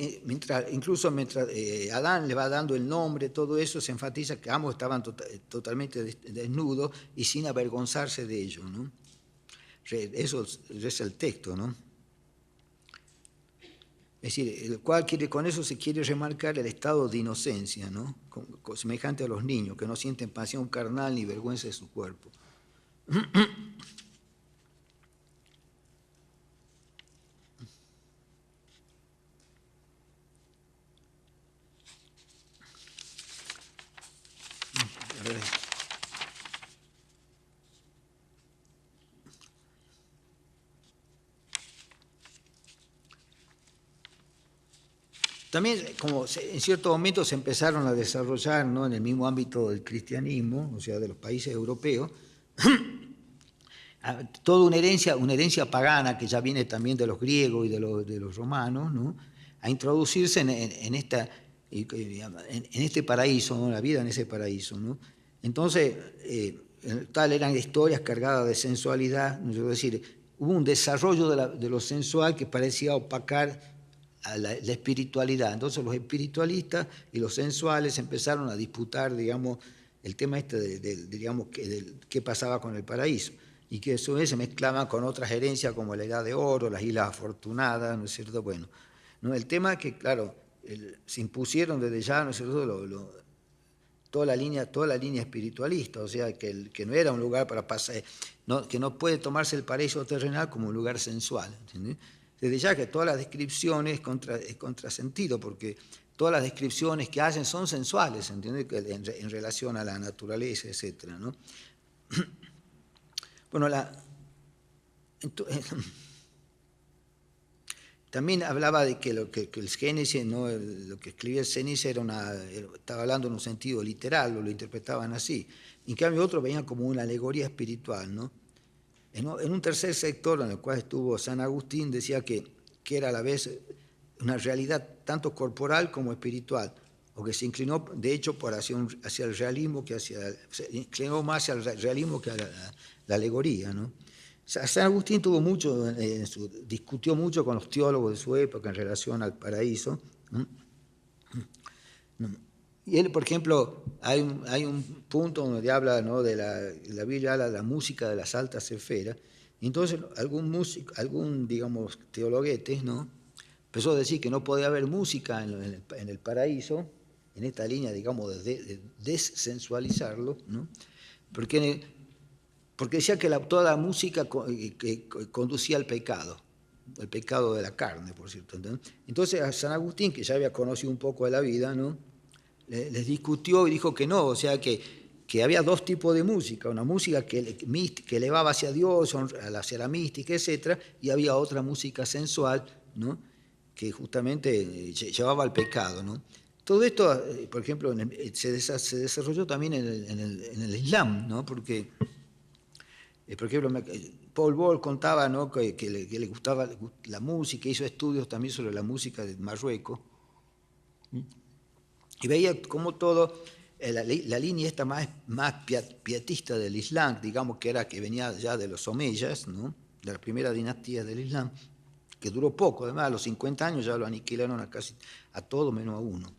incluso mientras Adán le va dando el nombre, todo eso se enfatiza que ambos estaban totalmente desnudos y sin avergonzarse de ello, ¿no? Eso es el texto, ¿no? Es decir, con eso se quiere remarcar el estado de inocencia, ¿no? Semejante a los niños, que no sienten pasión carnal ni vergüenza de su cuerpo. A ver. También, como en cierto momento se empezaron a desarrollar, ¿no?, en el mismo ámbito del cristianismo, o sea, de los países europeos, toda una herencia pagana que ya viene también de los griegos y de los romanos, ¿no?, a introducirse en este paraíso, ¿no?, la vida en ese paraíso, ¿no? Entonces, tal eran historias cargadas de sensualidad, ¿no? Es decir, hubo un desarrollo de lo sensual que parecía opacar a la espiritualidad. Entonces los espiritualistas y los sensuales empezaron a disputar, digamos, el tema digamos, qué pasaba con el paraíso, y que a su vez se mezclaban con otras herencias como la Edad de Oro, las Islas Afortunadas, ¿no es cierto? Bueno, ¿no? El tema es que, claro, se impusieron desde ya, ¿no es cierto?, toda la línea espiritualista, o sea, que no era un lugar para pasar, no, que no puede tomarse el paraíso terrenal como un lugar sensual, ¿entendés? Desde ya que todas las descripciones es contrasentido, porque todas las descripciones que hacen son sensuales, ¿entiendes?, en relación a la naturaleza, etc., ¿no? Bueno, también hablaba de que el Génesis, ¿no?, lo que escribía el Génesis estaba hablando en un sentido literal, lo interpretaban así. En cambio, otros veían como una alegoría espiritual, ¿no? En un tercer sector en el cual estuvo San Agustín, decía que era a la vez una realidad tanto corporal como espiritual, o que se inclinó, de hecho, hacia el realismo, se inclinó más hacia el realismo que a la alegoría, ¿no? San Agustín discutió mucho con los teólogos de su época en relación al paraíso, ¿no? Y él, por ejemplo, hay un punto donde habla, ¿no?, la Biblia habla de la música de las altas esferas, y entonces algún, digamos, teologuete, ¿no?, empezó a decir que no podía haber música en el paraíso, en esta línea, digamos, de desensualizarlo, ¿no?, porque decía que toda la música que conducía al pecado, el pecado de la carne, por cierto. Entonces a San Agustín, que ya había conocido un poco de la vida, ¿no?, les discutió y dijo que no, o sea, que había dos tipos de música, una música que elevaba hacia Dios, hacia la mística, etc., y había otra música sensual, ¿no?, que justamente llevaba al pecado, ¿no? Todo esto, por ejemplo, se desarrolló también en el Islam, ¿no?, porque, por ejemplo, Paul Bol contaba, ¿no?, que le gustaba la música, hizo estudios también sobre la música de Marruecos, y veía cómo todo, la línea esta más pietista del Islam, digamos, que venía ya de los omeyas, ¿no?, de la primera dinastía del Islam, que duró poco, además a los 50 años ya lo aniquilaron a todo menos a uno,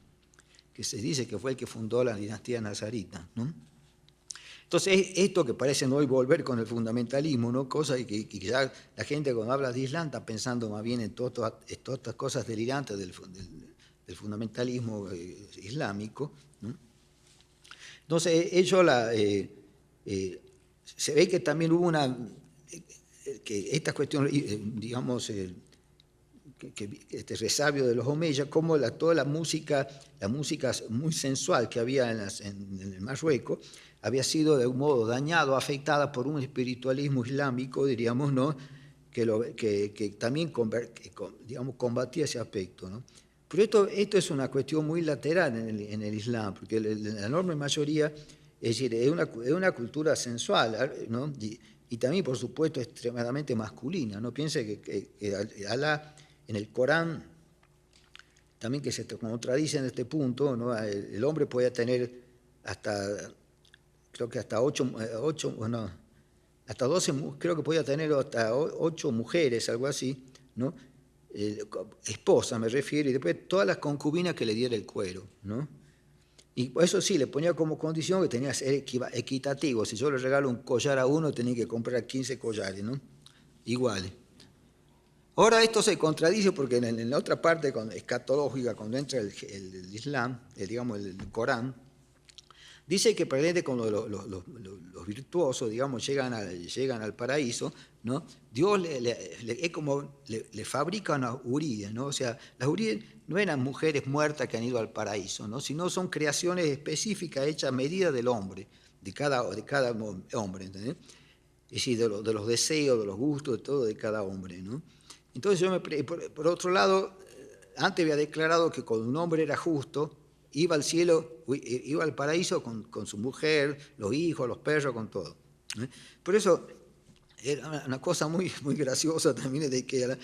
que se dice que fue el que fundó la dinastía nazarita, ¿no? Entonces, esto que parece hoy volver con el fundamentalismo, ¿no?, cosa que ya la gente cuando habla de Islam está pensando más bien en todas estas cosas delirantes del fundamentalismo islámico, ¿no? Entonces, se ve que también hubo que esta cuestión, digamos, este resabio de los omeyas, como toda la música muy sensual que había en el Marruecos, había sido de un modo dañado, afectada por un espiritualismo islámico, diríamos, ¿no?, que también digamos, combatía ese aspecto, ¿no? Pero esto es una cuestión muy lateral en el Islam, porque la enorme mayoría, es decir, es una cultura sensual, ¿no?, y también, por supuesto, extremadamente masculina, ¿no? Piense que Alá, en el Corán, también que se contradice en este punto, ¿no?, el hombre podía tener creo que hasta 12, creo que podía tener hasta 8 mujeres, algo así, ¿no?, esposa me refiero, y después todas las concubinas que le diera el cuero, ¿no? Y eso sí, le ponía como condición que tenía que ser equitativo. Si yo le regalo un collar a uno, tenía que comprar 15 collares, ¿no?, iguales. Ahora esto se contradice porque en la otra parte escatológica, cuando entra el Islam, digamos el Corán, dice que pretende cuando los virtuosos, digamos, llegan al paraíso, ¿no?, Dios es como le fabrica una huríes, ¿no? O sea, las huríes no eran mujeres muertas que han ido al paraíso, ¿no?, sino son creaciones específicas hechas a medida del hombre, de cada hombre, ¿entendés? Es decir, de los deseos, de los gustos, de todo de cada hombre, ¿no? Entonces por otro lado, antes había declarado que cuando un hombre era justo, iba al cielo, iba al paraíso con su mujer, los hijos, los perros, con todo. Por eso era una cosa muy, muy graciosa también de que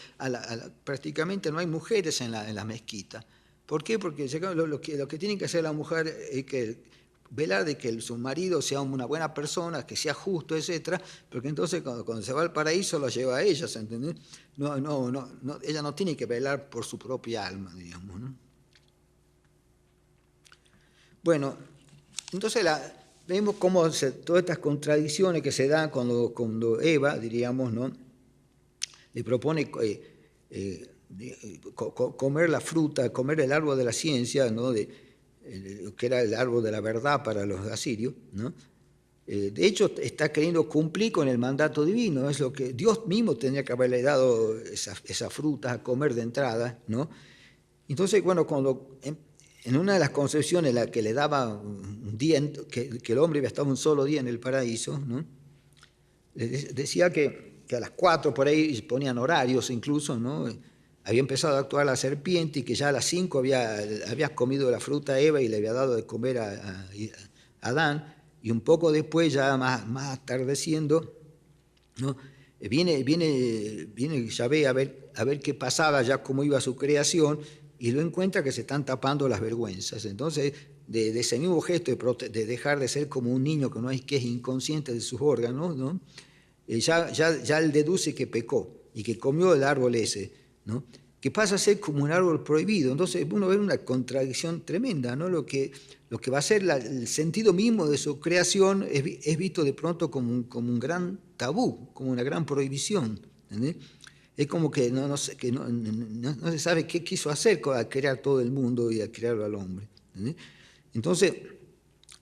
prácticamente no hay mujeres en la mezquita. ¿Por qué? Porque lo que tiene que hacer la mujer es que velar de que su marido sea una buena persona, que sea justo, etcétera, porque entonces cuando se va al paraíso lo lleva a ellas, ¿entendés? Ella no tiene que velar por su propia alma, digamos, ¿no? Bueno, entonces vemos cómo todas estas contradicciones que se dan cuando Eva, diríamos, ¿no?, le propone comer la fruta, comer el árbol de la ciencia, ¿no?, que era el árbol de la verdad para los asirios, ¿no? De hecho, está queriendo cumplir con el mandato divino, es lo que Dios mismo tenía que haberle dado esas frutas a comer de entrada, ¿no? Entonces, bueno, cuando en una de las concepciones la que le daba un día, que el hombre había estado un solo día en el paraíso, ¿no?, decía que a las 4 por ahí ponían horarios incluso, ¿no? Había empezado a actuar la serpiente y que ya a las 5 había comido la fruta a Eva y le había dado de comer a Adán, y un poco después, ya más atardeciendo, ¿no?, viene Yahvé a ver qué pasaba, ya cómo iba su creación, y lo encuentra que se están tapando las vergüenzas. Entonces, de ese mismo gesto de dejar de ser como un niño que es inconsciente de sus órganos, ¿no?, ya él deduce que pecó y que comió el árbol ese, ¿no?, que pasa a ser como un árbol prohibido. Entonces uno ve una contradicción tremenda, ¿no? Lo que va a ser el sentido mismo de su creación es visto de pronto como un gran tabú, como una gran prohibición, ¿entendés? Es como que no se sabe qué quiso hacer al crear todo el mundo y al crearlo al hombre, ¿entendés? Entonces,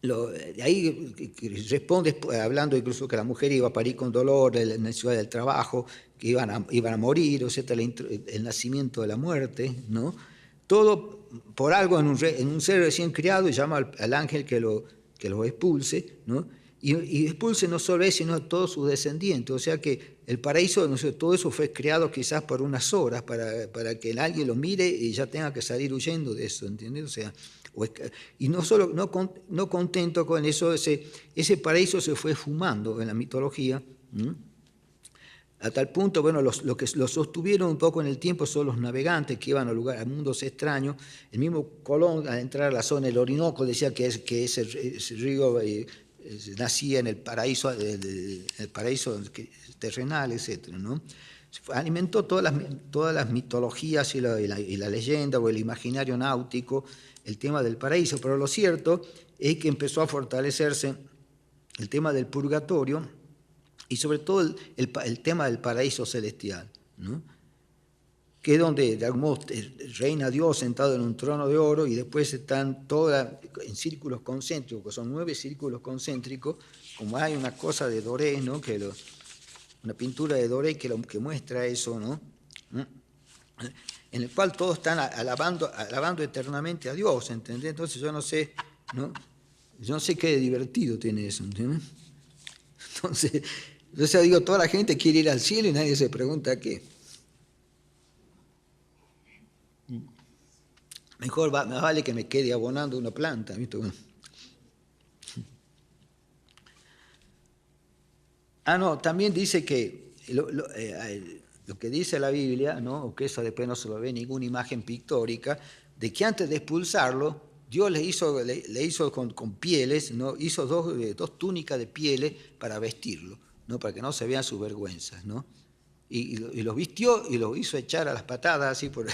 de ahí responde hablando incluso que la mujer iba a parir con dolor, la necesidad del trabajo, que iban a morir, o sea, el nacimiento de la muerte, ¿no? Todo por algo en un ser recién criado, y llama al ángel que lo expulse, ¿no? Y expulse no solo eso, sino a todos sus descendientes. O sea que el paraíso, no sé, todo eso fue creado quizás por unas horas, para que alguien lo mire y ya tenga que salir huyendo de eso, ¿entiendes? O sea, y no contento con eso, ese paraíso se fue fumando en la mitología, ¿no?, a tal punto, bueno, lo que lo sostuvieron un poco en el tiempo son los navegantes que iban a mundos extraños. El mismo Colón, al entrar a la zona del Orinoco, decía que ese río nacía en el paraíso terrenal, etc., ¿no? Alimentó todas las mitologías y la leyenda o el imaginario náutico, el tema del paraíso, pero lo cierto es que empezó a fortalecerse el tema del purgatorio y sobre todo el tema del paraíso celestial, ¿no?, que es donde de algún modo reina Dios sentado en un trono de oro, y después están todas en círculos concéntricos, que son 9 círculos concéntricos, como hay una cosa de Doré, ¿no?, una pintura de Doré que muestra eso, ¿no?, en el cual todos están alabando eternamente a Dios, ¿entendés? Entonces yo no sé, ¿no?, yo no sé qué divertido tiene eso, ¿entiendes? Entonces digo, toda la gente quiere ir al cielo y nadie se pregunta qué. Mejor más vale que me quede abonando una planta, ¿viste? No, también dice que lo que dice la Biblia, ¿no?, o que eso después no se lo ve en ninguna imagen pictórica, de que antes de expulsarlo, Dios le hizo con pieles, ¿no?, hizo dos túnicas de pieles para vestirlo, ¿no?, para que no se vean sus vergüenzas, ¿no? Y los vistió y los hizo echar a las patadas así por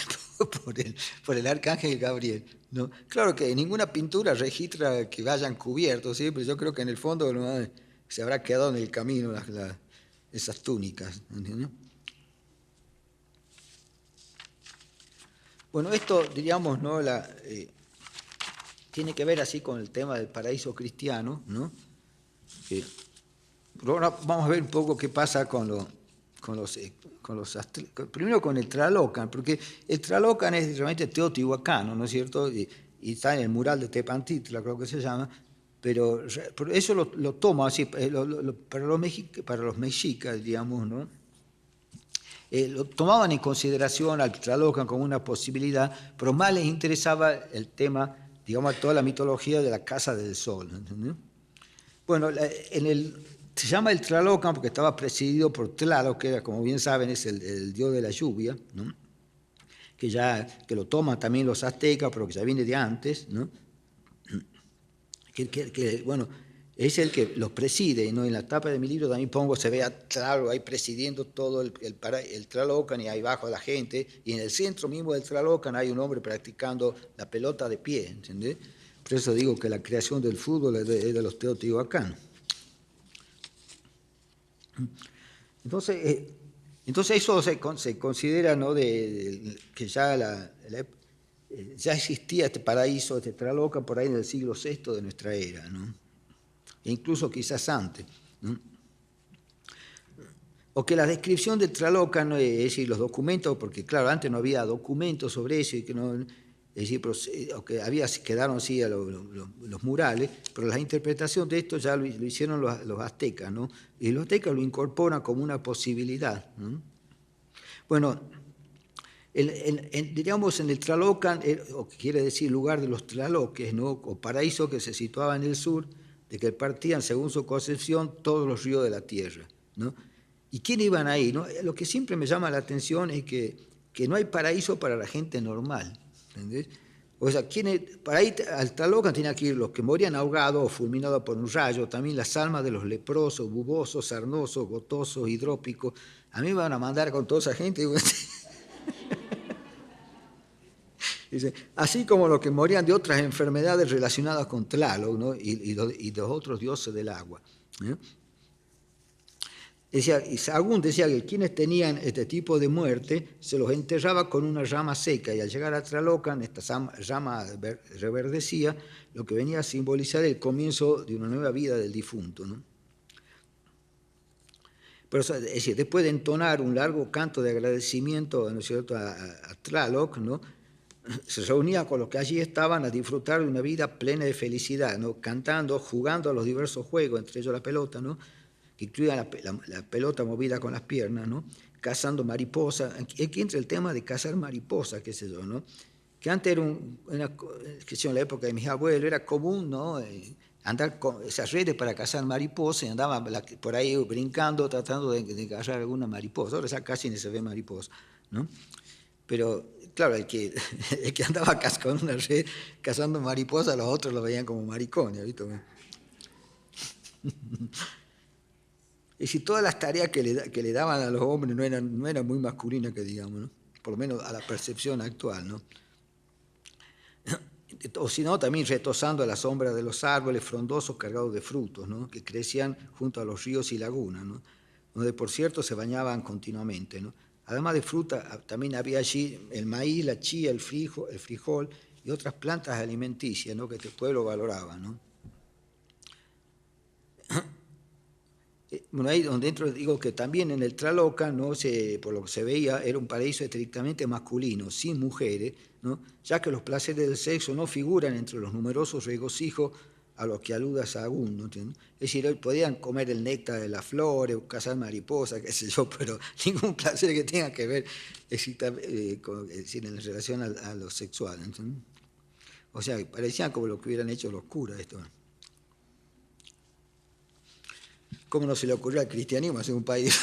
el arcángel Gabriel, ¿no? Claro que ninguna pintura registra que vayan cubiertos, ¿sí?, pero yo creo que en el fondo, ¿no?, se habrá quedado en el camino esas túnicas, ¿entiendes? Bueno, esto, diríamos, ¿no?, tiene que ver así con el tema del paraíso cristiano, ¿no? Pero ahora vamos a ver un poco qué pasa primero con el Tlalocan, porque el Tlalocan es realmente teotihuacano, ¿no es cierto? Y está en el mural de Tepantitla, creo que se llama, pero eso lo toma así, para los mexicas, digamos, ¿no? lo tomaban en consideración al Tlalocan como una posibilidad, pero más les interesaba el tema, digamos, toda la mitología de la Casa del Sol. ¿Entendés? Bueno, se llama el Tlalocan porque estaba presidido por Tlaloc, que era, como bien saben, es el dios de la lluvia, ¿no? que lo toman también los aztecas, pero que ya viene de antes, ¿no? Bueno, es el que los preside, ¿no? En la tapa de mi libro también pongo, se ve a Tlaloc ahí presidiendo todo el Tlalocan, y ahí abajo la gente, y en el centro mismo del Tlalocan hay un hombre practicando la pelota de pie, ¿entendés? Por eso digo que la creación del fútbol es de los teotihuacanos. Entonces eso se considera, ¿no? Que ya existía este paraíso, este Tlalocan, por ahí en el siglo VI de nuestra era, ¿no? E incluso quizás antes, ¿no? O que la descripción del Tlalocan, es decir, los documentos, porque claro, antes no había documentos sobre eso, y que no, es decir, o que quedaron así los murales, pero la interpretación de esto ya lo hicieron los aztecas, ¿no? Y los aztecas lo incorporan como una posibilidad, ¿no? Bueno, diríamos en el Tlalocan, o que quiere decir lugar de los Tlaloques, ¿no? O paraíso que se situaba en el sur, de que partían, según su concepción, todos los ríos de la tierra, ¿no? ¿Y quién iban ahí? ¿No? Lo que siempre me llama la atención es que no hay paraíso para la gente normal, ¿entendés? O sea, para ir al Tlalocan tenían que ir los que morían ahogados o fulminados por un rayo, también las almas de los leprosos, bubosos, sarnosos, gotosos, hidrópicos. A mí me van a mandar con toda esa gente. Dice, así como los que morían de otras enfermedades relacionadas con Tlaloc, ¿no? y los otros dioses del agua, ¿no? Decía, y Sahagún decía que quienes tenían este tipo de muerte se los enterraba con una rama seca, y al llegar a Tlalocan esta rama reverdecía, lo que venía a simbolizar el comienzo de una nueva vida del difunto, ¿no? Pero, es decir, después de entonar un largo canto de agradecimiento, ¿no es cierto?, a Tlaloc, ¿no?, se reunía con los que allí estaban a disfrutar de una vida plena de felicidad, ¿no?, cantando, jugando a los diversos juegos, entre ellos la pelota, ¿no?, que incluían la pelota movida con las piernas, ¿no?, cazando mariposas. Aquí entra el tema de cazar mariposas, qué sé yo, ¿no?, que antes era en la época de mis abuelos era común, ¿no?, andar con esas redes para cazar mariposas, y andaban por ahí brincando, tratando de cazar alguna mariposa. Ahora ya casi ni se ve mariposa, ¿no? Pero, claro, el que andaba con una red cazando mariposas, los otros lo veían como maricones, ¿viste? Y si todas las tareas que le daban a los hombres no eran muy masculinas, que digamos, ¿no? Por lo menos a la percepción actual, ¿no? O si no, también retosando a la sombra de los árboles frondosos cargados de frutos, ¿no?, que crecían junto a los ríos y lagunas, ¿no?, donde, por cierto, se bañaban continuamente, ¿no? Además de fruta, también había allí el maíz, la chía, el frijol y otras plantas alimenticias, ¿no?, que este pueblo valoraba, ¿no? Bueno, ahí donde dentro digo que también en el Tlalocan, ¿no?, por lo que se veía, era un paraíso estrictamente masculino, sin mujeres, ¿no?, ya que los placeres del sexo no figuran entre los numerosos regocijos a los que aluda Sahagún, ¿no? Es decir, podían comer el néctar de las flores, cazar mariposas, qué sé yo, pero ningún placer que tenga que ver en relación a lo sexual, ¿entiendes? O sea, parecían como lo que hubieran hecho los curas esto. ¿Cómo no se le ocurrió al cristianismo hacer un país?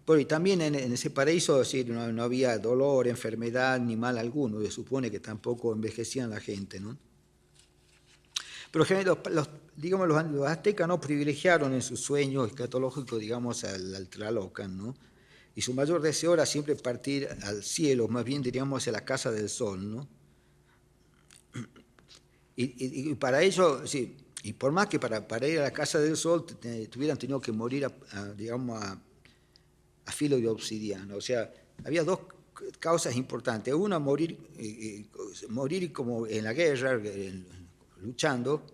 Bueno, y también en ese paraíso, decir, no había dolor, enfermedad, ni mal alguno. Se supone que tampoco envejecían la gente, ¿no? Pero digamos, los aztecas no privilegiaron en sus sueños escatológicos, digamos, al Tlalocan, ¿no? Y su mayor deseo era siempre partir al cielo, más bien diríamos hacia la casa del sol, ¿no? Y para ello, sí, y por más que para ir a la casa del sol tuvieran tenido que morir digamos, a filo de obsidiana. O sea, había dos causas importantes. Una, morir como en la guerra, luchando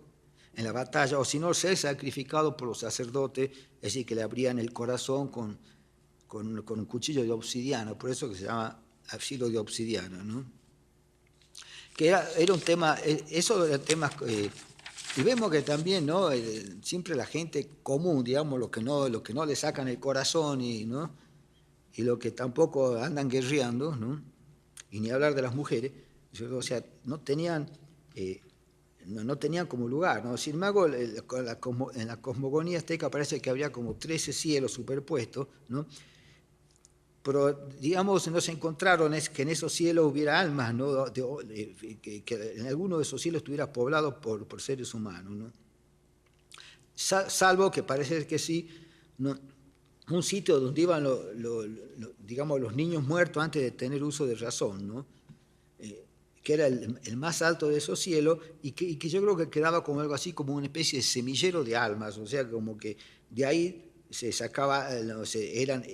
en la batalla, o si no, ser sacrificado por los sacerdotes, es decir, que le abrían el corazón con un cuchillo de obsidiana, por eso que se llama a filo de obsidiana, ¿no? Que era un tema, eso era temas Y vemos que también, ¿no? Siempre la gente común, digamos, los que no le sacan el corazón ¿no? Y los que tampoco andan guerreando, ¿no? Y ni hablar de las mujeres, o sea, no tenían, no tenían como lugar, ¿no? Sin embargo, en la cosmogonía azteca parece que había como 13 cielos superpuestos, ¿no? Pero, digamos, no se encontraron que en esos cielos hubiera almas, ¿no? Que en alguno de esos cielos estuviera poblado por seres humanos, ¿no? Salvo que parece que sí, ¿no? Un sitio donde iban digamos, los niños muertos antes de tener uso de razón, ¿no? Que era el más alto de esos cielos y que yo creo que quedaba como algo así, como una especie de semillero de almas, o sea, como que de ahí se sacaba, no sé, eran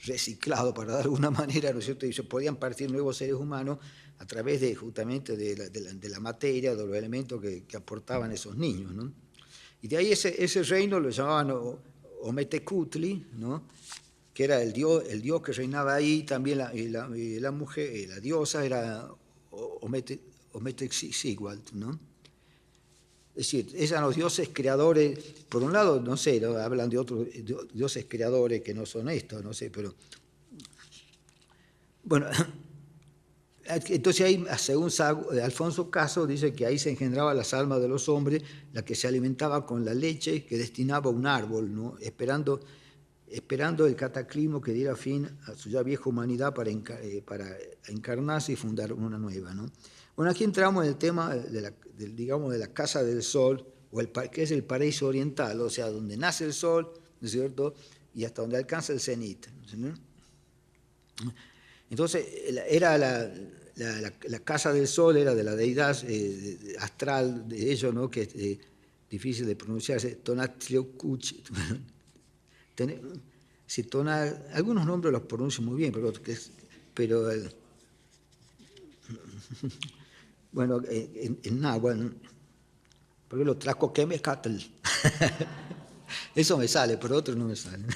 reciclados, para dar alguna manera, ¿no es cierto? Y se podían partir nuevos seres humanos a través justamente de la materia, de los elementos que aportaban esos niños, ¿no? Y de ahí ese reino lo llamaban Ometecutli, ¿no? Que era el dios que reinaba ahí, también la mujer, la diosa era Ometexigualt, ¿no? Es decir, eran los dioses creadores, por un lado, no sé, ¿no? Hablan de otros dioses creadores que no son estos, no sé, pero... Bueno, entonces ahí, según Alfonso Caso, dice que ahí se engendraba las almas de los hombres, la que se alimentaba con la leche que destinaba a un árbol, ¿no? Esperando el cataclismo que diera fin a su ya vieja humanidad para encarnarse y fundar una nueva, ¿no? Bueno, aquí entramos en el tema digamos, de la casa del sol, que es el paraíso oriental, o sea, donde nace el sol, ¿no es cierto?, y hasta donde alcanza el cenit, ¿no? Entonces, era la casa del sol, era de la deidad astral de ellos, ¿no?, que es difícil de pronunciarse, Tonatiuhcuchi. Algunos nombres los pronuncio muy bien, pero bueno, en náhuatl, por ejemplo, Tlacoquemecatl. Eso me sale, pero otros no me salen.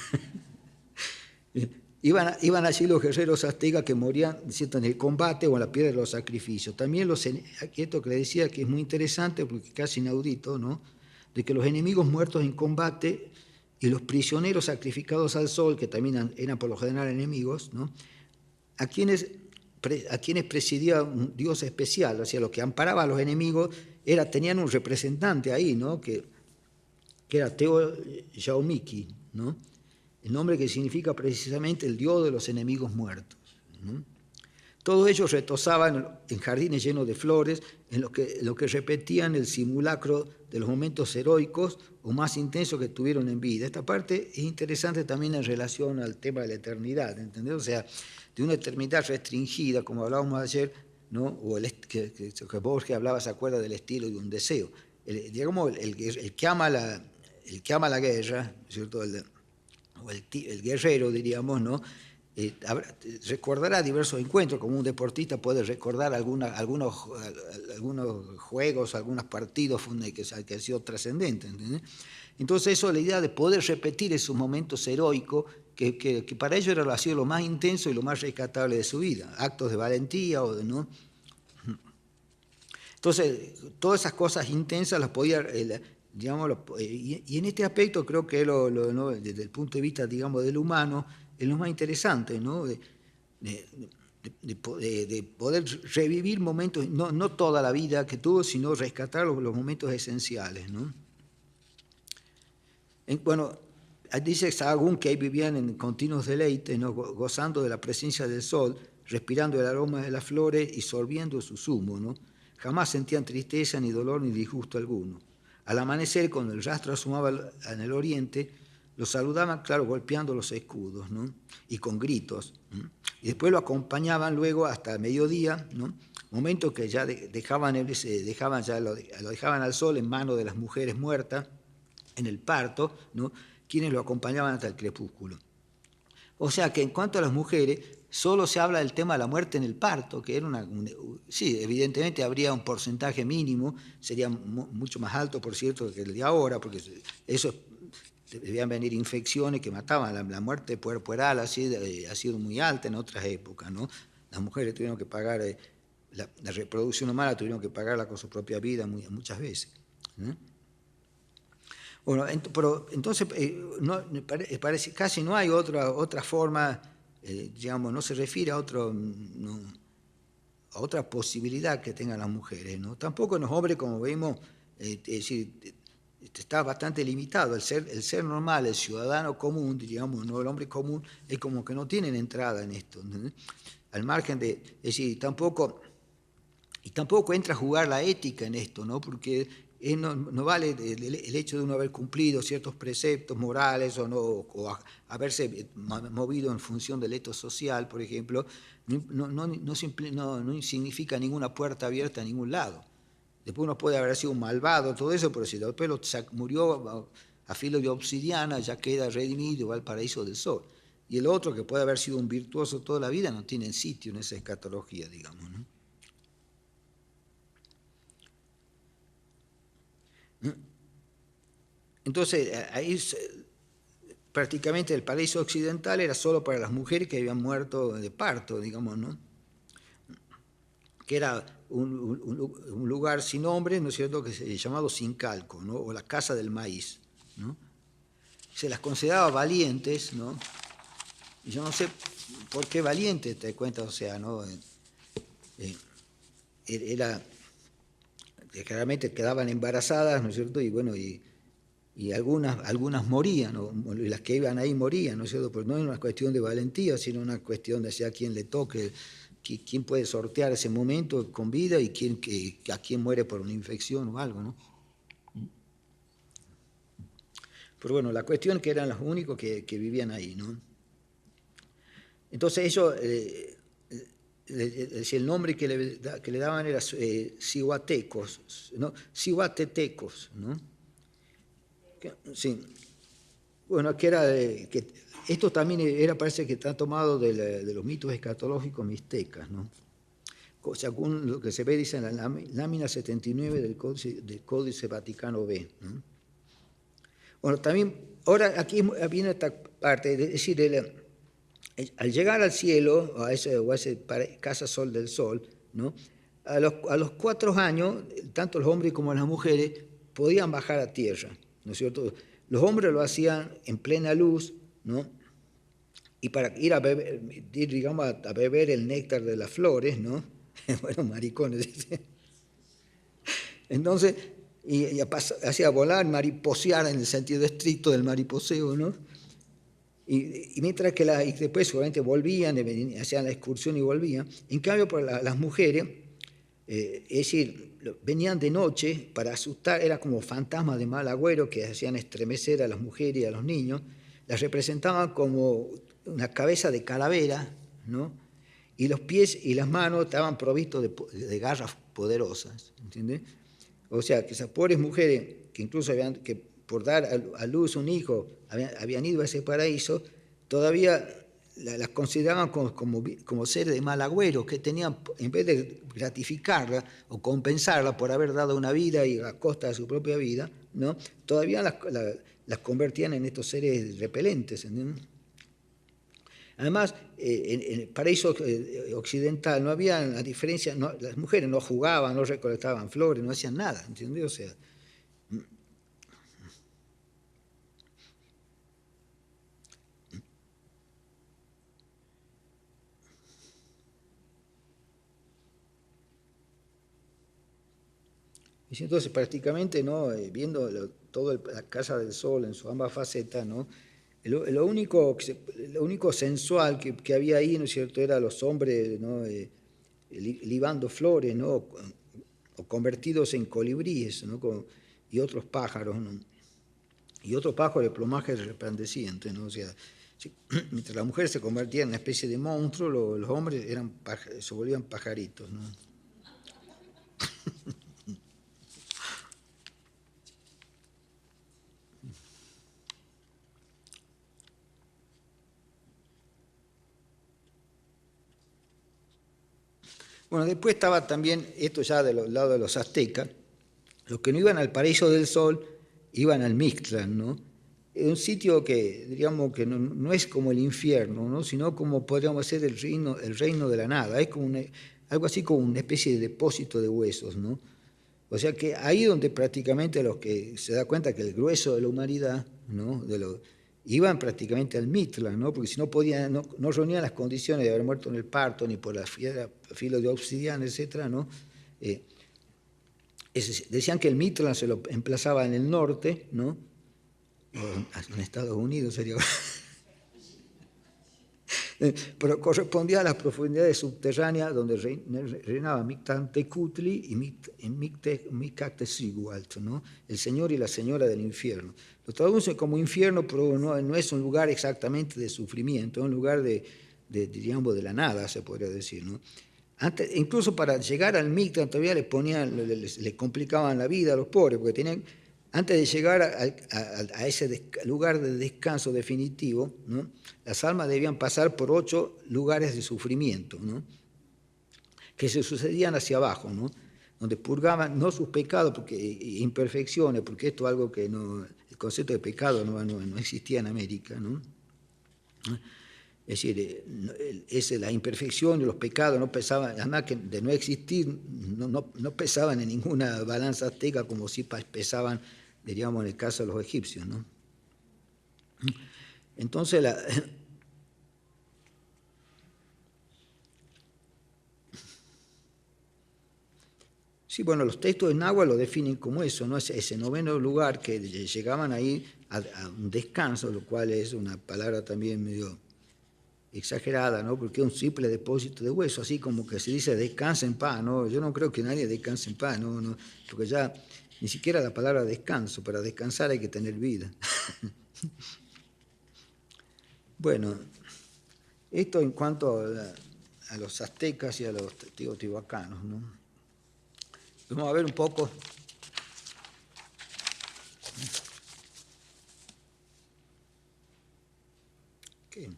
Iban allí los guerreros aztecas que morían, ¿cierto?, en el combate o en la piedra de los sacrificios. También esto que le decía que es muy interesante, porque casi inaudito, ¿no?, de que los enemigos muertos en combate y los prisioneros sacrificados al sol, que también eran por lo general enemigos, ¿no?, a quienes presidía un dios especial, o sea, los que amparaba a los enemigos tenían un representante ahí, ¿no?, que era Teo Yaomiki, ¿no?, el nombre que significa precisamente el dios de los enemigos muertos, ¿no? Todos ellos retozaban en jardines llenos de flores, en lo que repetían el simulacro de los momentos heroicos o más intensos que tuvieron en vida. Esta parte es interesante también en relación al tema de la eternidad, ¿entendés? O sea, de una eternidad restringida, como hablábamos ayer, ¿no?, o que Borges hablaba, se acuerda del estilo de un deseo. Digamos, el que ama la guerra, ¿cierto?, o el guerrero, diríamos, ¿no?, recordará diversos encuentros, como un deportista puede recordar algunos juegos, algunos partidos que han sido trascendentes, ¿entendés? Entonces eso, la idea de poder repetir esos momentos heroicos, que para ellos ha sido lo más intenso y lo más rescatable de su vida, actos de valentía, ¿no? Entonces, todas esas cosas intensas las podía, digamos, y en este aspecto creo que ¿no?, desde el punto de vista, digamos, del humano, es lo más interesante, ¿no?, de poder revivir momentos, no toda la vida que tuvo, sino rescatar los momentos esenciales, ¿no? Bueno, dice Sahagún que ahí vivían en continuos deleites, ¿no?, gozando de la presencia del sol, respirando el aroma de las flores y sorbiendo su zumo, ¿no? Jamás sentían tristeza, ni dolor, ni disgusto alguno. Al amanecer, cuando el rastro asomaba en el oriente, los saludaban, claro, golpeando los escudos, ¿no?, y con gritos, ¿no? Y después lo acompañaban luego hasta mediodía, ¿no?, momento que ya lo dejaban al sol en manos de las mujeres muertas en el parto, ¿no?, quienes lo acompañaban hasta el crepúsculo. O sea que en cuanto a las mujeres, solo se habla del tema de la muerte en el parto, que era sí, evidentemente habría un porcentaje mínimo, sería mucho más alto, por cierto, que el de ahora, porque eso debían venir infecciones que mataban. La muerte puerperal ha sido muy alta en otras épocas, ¿no? Las mujeres tuvieron que pagar la reproducción humana tuvieron que pagarla con su propia vida muchas veces. Bueno, pero entonces parece casi no hay otra forma, digamos, no se refiere a a otra posibilidad que tengan las mujeres, ¿no? Tampoco en los hombres, como vemos, es decir, está bastante limitado. El ser normal, el ciudadano común, digamos, ¿no? El hombre común, es como que no tienen entrada en esto, ¿no? Al margen de, es decir, tampoco entra a jugar la ética en esto, ¿no? Porque no vale el hecho de uno haber cumplido ciertos preceptos morales o haberse movido en función del etos social, por ejemplo, no significa ninguna puerta abierta a ningún lado. Después uno puede haber sido un malvado, todo eso, pero si después murió a filo de obsidiana, ya queda redimido, va al paraíso del sol. Y el otro, que puede haber sido un virtuoso toda la vida, no tiene sitio en esa escatología, digamos, ¿no? Entonces, ahí prácticamente el paraíso occidental era solo para las mujeres que habían muerto de parto, digamos, ¿no? Que era un lugar sin nombre, ¿no es cierto?, que se llamado Sincalco, ¿no? O la casa del maíz, ¿no? Se las consideraba valientes, ¿no? Y yo no sé por qué valientes, te cuento, o sea, ¿no? Generalmente quedaban embarazadas, ¿no es cierto?, y bueno, y algunas morían, ¿no? Y las que iban ahí morían, ¿no es cierto?, pero no es una cuestión de valentía, sino una cuestión de a quién le toque, quién puede sortear ese momento con vida y a quién muere por una infección o algo, ¿no? Pero bueno, la cuestión es que eran los únicos que vivían ahí, ¿no? Entonces ellos, el nombre que le daban era cihuatecos, ¿no? Cihuatetecos, ¿no? Sí. Bueno, que esto también parece que está tomado de los mitos escatológicos mixtecas, ¿no? Según lo que se ve, dice en la lámina 79 del Códice Vaticano B, ¿no? Bueno, también, ahora aquí viene esta parte, es decir, al llegar al cielo, o a ese casa sol del sol, ¿no? A los 4 años, tanto los hombres como las mujeres podían bajar a tierra, ¿no es cierto? Los hombres lo hacían en plena luz, ¿no? Y para ir a beber, digamos, a beber el néctar de las flores, ¿no? Bueno, maricones. Entonces, y hacía volar, mariposear en el sentido estricto del mariposeo, ¿no? Y mientras que y después seguramente volvían, hacían la excursión y volvían. En cambio, por las mujeres, es decir, venían de noche para asustar, era como fantasmas de mal agüero que hacían estremecer a las mujeres y a los niños, las representaban como una cabeza de calavera, ¿no? Y los pies y las manos estaban provistos de garras poderosas, ¿entiendes? O sea, que esas pobres mujeres que incluso que por dar a luz un hijo habían ido a ese paraíso, todavía las consideraban como seres de mal agüero, que tenían, en vez de gratificarla o compensarla por haber dado una vida y a costa de su propia vida, ¿no? Todavía las convertían en estos seres repelentes, ¿entiendes? Además, en el paraíso occidental no había la diferencia, las mujeres no jugaban, no recolectaban flores, no hacían nada, ¿entiendes? O sea, y entonces prácticamente, ¿no? Viendo toda la Casa del Sol en sus ambas facetas, ¿no? Lo único sensual que había ahí, ¿no es cierto?, era los hombres, ¿no? Libando flores, ¿no? O convertidos en colibríes, ¿no? Y otros pájaros, ¿no? Y otros pájaros de plumaje resplandeciente, ¿no? O sea, mientras las mujeres se convertían en una especie de monstruo, los hombres se volvían pajaritos, ¿no? Bueno, después estaba también, esto ya del lado de los aztecas, los que no iban al paraíso del sol, iban al Mictlán, ¿no? Es un sitio que, digamos, que no es como el infierno, ¿no? Sino como podríamos decir el reino de la nada. Es como algo así como una especie de depósito de huesos, ¿no? O sea que ahí donde prácticamente los que se da cuenta que el grueso de la humanidad, ¿no? Iban prácticamente al Mitra, ¿no? Porque si no podían, no reunían las condiciones de haber muerto en el parto, ni por la filo de obsidiana, etcétera, ¿no? Decían que el Mitra se lo emplazaba en el norte, ¿no? En Estados Unidos sería. Pero correspondía a las profundidades subterráneas donde reinaba Mictlantecutli y Mictezigualt, ¿no? El señor y la señora del infierno. Lo traduce como infierno, pero no es un lugar exactamente de sufrimiento, es un lugar digamos, de la nada, se podría decir, ¿no? Antes, incluso para llegar al Mictlán todavía le complicaban la vida a los pobres, porque tenían, antes de llegar a ese lugar de descanso definitivo, ¿no? Las almas debían pasar por 8 lugares de sufrimiento, ¿no? Que se sucedían hacia abajo, ¿no? Donde purgaban no sus pecados porque imperfecciones, porque esto es algo que no, el concepto de pecado no existía en América, ¿no? Es decir, la imperfección y los pecados no pesaban, además que de no existir, no pesaban en ninguna balanza azteca como si pesaban, diríamos, en el caso de los egipcios, ¿no? Entonces, sí, bueno, los textos de náhuatl lo definen como eso, ¿no? Ese noveno lugar que llegaban ahí a un descanso, lo cual es una palabra también medio exagerada, ¿no? Porque es un simple depósito de hueso, así como que se dice descansa en paz, ¿no? Yo no creo que nadie descanse en paz, ¿no? Porque ya ni siquiera la palabra descanso, para descansar hay que tener vida. Bueno, esto en cuanto a los aztecas y a los teotihuacanos, ¿no? Vamos a ver un poco. ¿Qué?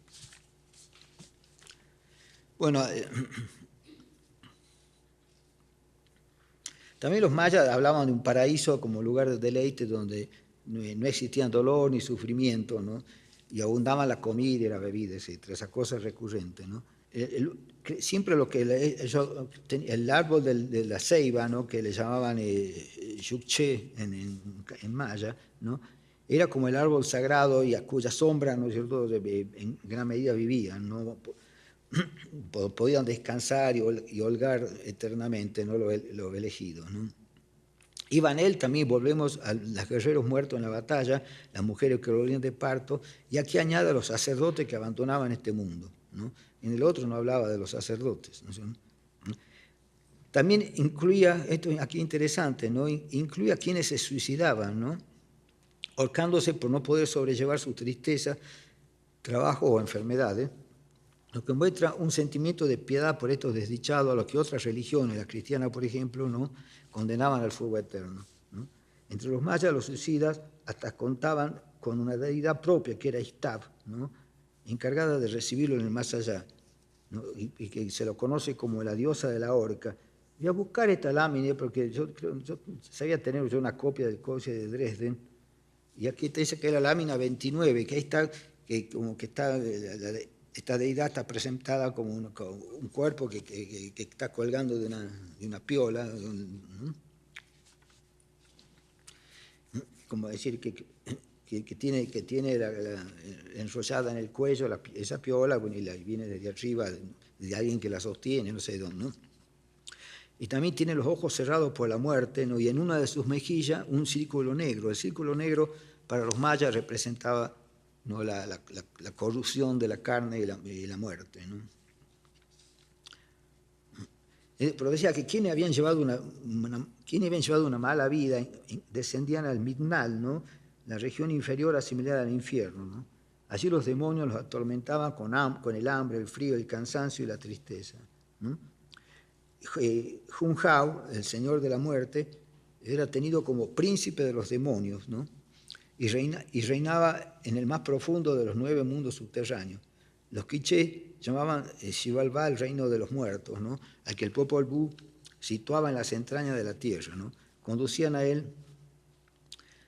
Bueno, también los mayas hablaban de un paraíso como lugar de deleite donde no existían dolor ni sufrimiento, ¿no? Y abundaban la comida y la bebida, etc. Esas cosas recurrentes, ¿no? Siempre lo que el árbol de la ceiba, ¿no? Que le llamaban yuché en maya, ¿no? Era como el árbol sagrado y a cuya sombra, ¿no es cierto?, en gran medida vivían, ¿no? Podían descansar y holgar eternamente, ¿no? Los elegidos, ¿no? Iban él también, volvemos a los guerreros muertos en la batalla, las mujeres que volvían de parto, y aquí añade a los sacerdotes que abandonaban este mundo, ¿no? En el otro no hablaba de los sacerdotes, ¿no? También incluía, esto aquí interesante, ¿no? Incluía a quienes se suicidaban, ¿no? Ahorcándose por no poder sobrellevar su tristeza, trabajo o enfermedades, lo que muestra un sentimiento de piedad por estos desdichados a los que otras religiones, la cristiana por ejemplo, ¿no?, condenaban al fuego eterno, ¿no? Entre los mayas los suicidas hasta contaban con una deidad propia que era Ixtab, ¿no?, encargada de recibirlo en el más allá, ¿no?, y que se lo conoce como la diosa de la horca. Voy a buscar esta lámina porque yo sabía tener yo una copia del Códice de Dresden, y aquí te dice que es la lámina 29, que ahí está, que como que está, esta deidad está presentada como un cuerpo que está colgando de una piola, ¿no? Como decir que tiene enrollada en el cuello esa piola, bueno, y viene desde arriba de alguien que la sostiene, no sé de dónde, ¿no? Y también tiene los ojos cerrados por la muerte, ¿no? Y en una de sus mejillas un círculo negro. El círculo negro para los mayas representaba, ¿no?, la corrupción de la carne y la muerte, ¿no? Pero decía que quienes habían llevado una mala vida descendían al Midnal, ¿no?, la región inferior asimilada al infierno, ¿no? Allí los demonios los atormentaban con el hambre, el frío, el cansancio y la tristeza, ¿no? Junhao, el señor de la muerte, era tenido como príncipe de los demonios, ¿no?, y reinaba en el más profundo de los 9 mundos subterráneos. Los quiché llamaban Xibalbá el reino de los muertos, ¿no?, al que el Popol Vuh situaba en las entrañas de la tierra, ¿no? Conducían a él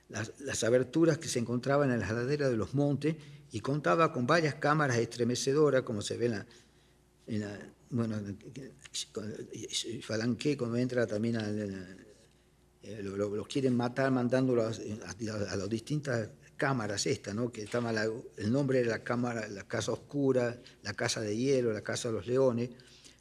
las aberturas que se encontraban en las laderas de los montes y contaba con varias cámaras estremecedoras, como se ve bueno, Palanque cuando entra también los quieren matar mandándolos a las distintas cámaras estas, ¿no? Que estaba el nombre de la cámara, la casa oscura, la casa de hielo, la casa de los leones,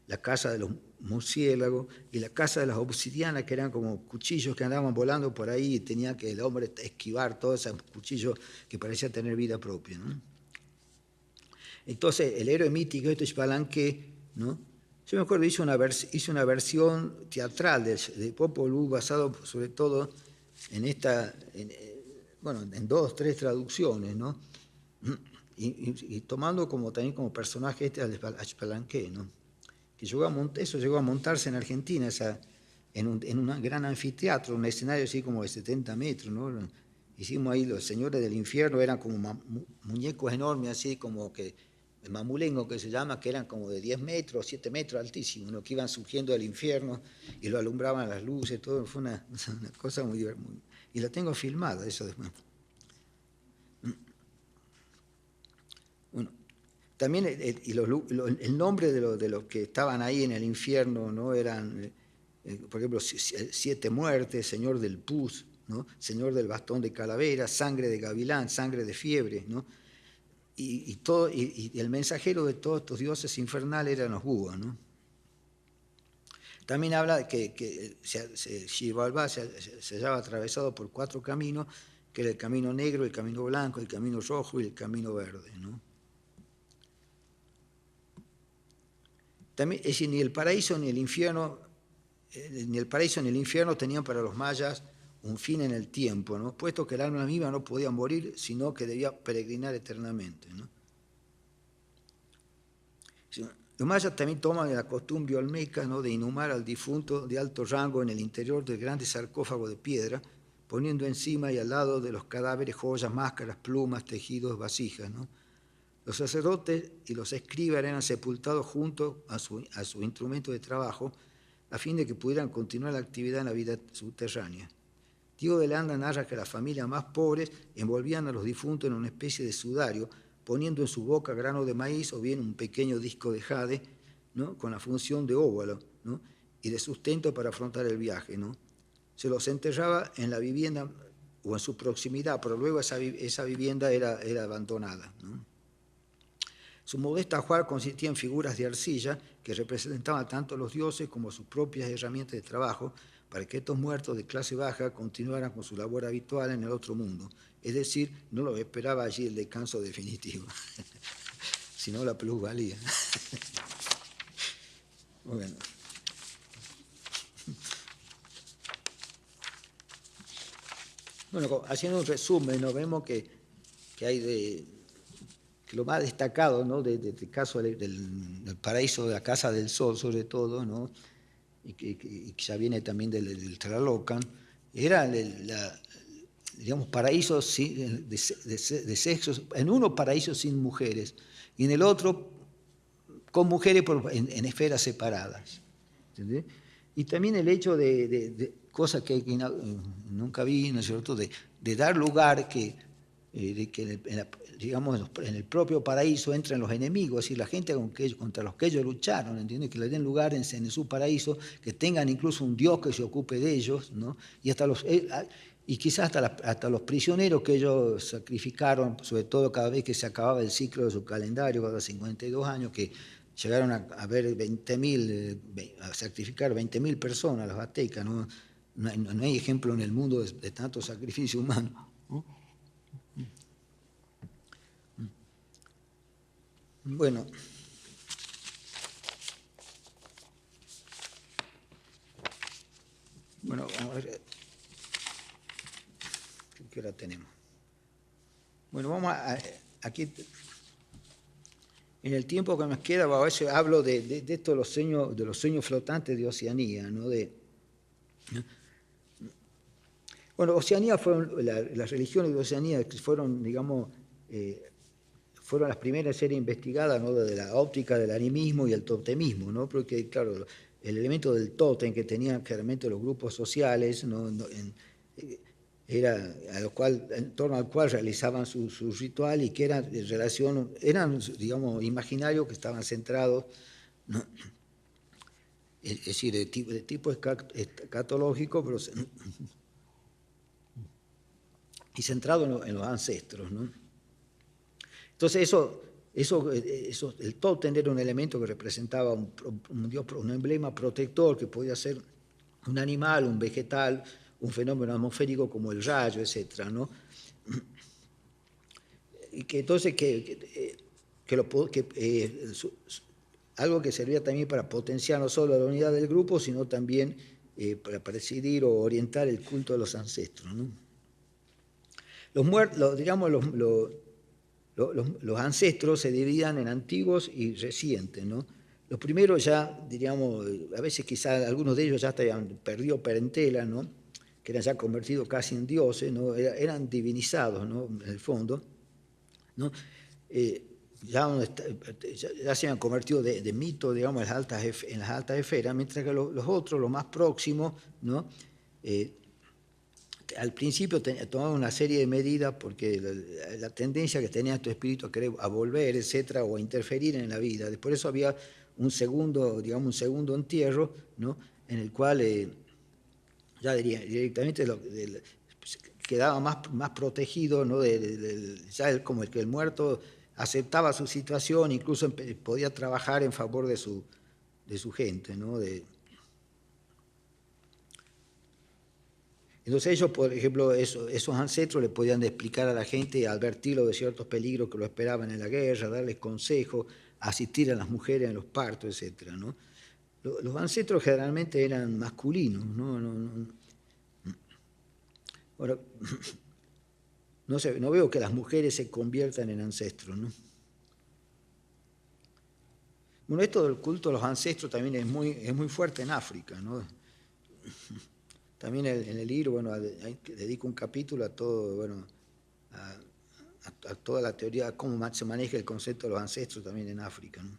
la casa de los murciélagos y la casa de las obsidianas, que eran como cuchillos que andaban volando por ahí y tenía que el hombre esquivar todos esos cuchillos que parecían tener vida propia, ¿no? Entonces, el héroe mítico, esto es Palanque, ¿no? Yo me acuerdo, hice una versión teatral de Popol Vuh basado sobre todo en en 2, 3 traducciones, ¿no? Y tomando también como personaje al Palanque, ¿no? Que eso llegó a montarse en Argentina, en un gran anfiteatro, un escenario así como de 70 metros, ¿no? Hicimos ahí los señores del infierno, eran como muñecos enormes, así como que el mamulengo que se llama, que eran como de 10 metros, 7 metros altísimos, ¿no? Que iban surgiendo del infierno y lo alumbraban las luces, todo, fue una cosa muy divertida. Y la tengo filmada, eso después. Bueno, también el nombre de los que estaban ahí en el infierno, ¿no? Eran, por ejemplo, 7 muertes, Señor del Pus, ¿no? Señor del bastón de calavera, sangre de gavilán, sangre de fiebre, ¿no? Y el mensajero de todos estos dioses infernales eran los búhos, ¿no? También habla que Xibalbá se hallaba atravesado por 4 caminos, que era el camino negro, el camino blanco, el camino rojo y el camino verde, ¿no? También, es decir, ni el paraíso ni el infierno tenían para los mayas un fin en el tiempo, ¿no? Puesto que el alma viva no podía morir, sino que debía peregrinar eternamente, ¿no? Los mayas también toman la costumbre olmeca, ¿no? De inhumar al difunto de alto rango en el interior del grande sarcófago de piedra, poniendo encima y al lado de los cadáveres joyas, máscaras, plumas, tejidos, vasijas, ¿no? Los sacerdotes y los escribas eran sepultados junto a su instrumento de trabajo a fin de que pudieran continuar la actividad en la vida subterránea. Diego de Landa narra que las familias más pobres envolvían a los difuntos en una especie de sudario, poniendo en su boca grano de maíz o bien un pequeño disco de jade, ¿no? Con la función de óvalo, ¿no? Y de sustento para afrontar el viaje, ¿no? Se los enterraba en la vivienda o en su proximidad, pero luego esa vivienda era abandonada, ¿no? Su modesta ajuar consistía en figuras de arcilla que representaban tanto a los dioses como sus propias herramientas de trabajo para que estos muertos de clase baja continuaran con su labor habitual en el otro mundo. Es decir, no los esperaba allí el descanso definitivo, sino la plusvalía. Bueno. Bueno, haciendo un resumen, nos vemos que hay que lo más destacado, ¿no? Del caso del paraíso de la Casa del Sol, sobre todo, ¿no? Y que ya viene también del Tlalocan, era digamos, paraísos de sexos, en uno paraísos sin mujeres, y en el otro con mujeres en esferas separadas. ¿Entendés? Y también el hecho de cosas que nunca vi, ¿no es cierto?, de dar lugar de que digamos, en el propio paraíso entran los enemigos, es decir, la gente contra los que ellos lucharon, ¿entiendes? Que le den lugar en su paraíso, que tengan incluso un dios que se ocupe de ellos, ¿no? Y y quizás hasta los prisioneros que ellos sacrificaron, sobre todo cada vez que se acababa el ciclo de su calendario, cada 52 años, que llegaron a ver 20.000, a sacrificar 20.000 personas, los aztecas, ¿no? No hay ejemplo en el mundo de tanto sacrificio humano. Bueno, vamos a ver, ¿qué hora tenemos? Bueno, aquí, en el tiempo que nos queda, a veces hablo de esto de los sueños flotantes de Oceanía, ¿no? Bueno, Oceanía fueron, las religiones de Oceanía fueron, digamos, fueron las primeras a ser investigadas, ¿no? De la óptica del animismo y el totemismo, ¿no? Porque, claro, el elemento del tótem que tenían claramente los grupos sociales, ¿no? Era en torno al cual realizaban su ritual y que eran digamos, imaginarios que estaban centrados ¿no? Es decir, de tipo escatológico, pero y centrado en los ancestros, ¿no? Entonces el tótem era un elemento que representaba un emblema protector que podía ser un animal, un vegetal, un fenómeno atmosférico como el rayo, etc., ¿no? Y que entonces algo que servía también para potenciar no solo la unidad del grupo, sino también para presidir o orientar el culto de los ancestros, ¿no? Los ancestros se dividían en antiguos y recientes, ¿no? Los primeros ya, diríamos, a veces quizás algunos de ellos ya habían perdido parentela, ¿no? Que eran ya convertidos casi en dioses, ¿no? Eran divinizados, ¿no? En el fondo, ¿no? Ya se habían convertido de mito, digamos, en las altas esferas, mientras que los otros, los más próximos, ¿no? Al principio tomaban una serie de medidas porque la tendencia que tenía estos espíritus a volver, etcétera, o a interferir en la vida. Por eso había un segundo entierro, ¿no? En el cual ya directamente quedaba más protegido, ¿no? Ya como el que el muerto aceptaba su situación, incluso podía trabajar en favor de su gente, ¿no? Entonces ellos, por ejemplo, esos ancestros le podían explicar a la gente, advertirlo de ciertos peligros que lo esperaban en la guerra, darles consejos, asistir a las mujeres en los partos, etc., ¿no? Los ancestros generalmente eran masculinos, ¿no? Ahora, no veo que las mujeres se conviertan en ancestros, ¿no? Bueno, esto del culto a los ancestros también es muy fuerte en África, ¿no? También en el libro, bueno, dedico un capítulo a todo, bueno, a toda la teoría, a cómo se maneja el concepto de los ancestros también en África, ¿no?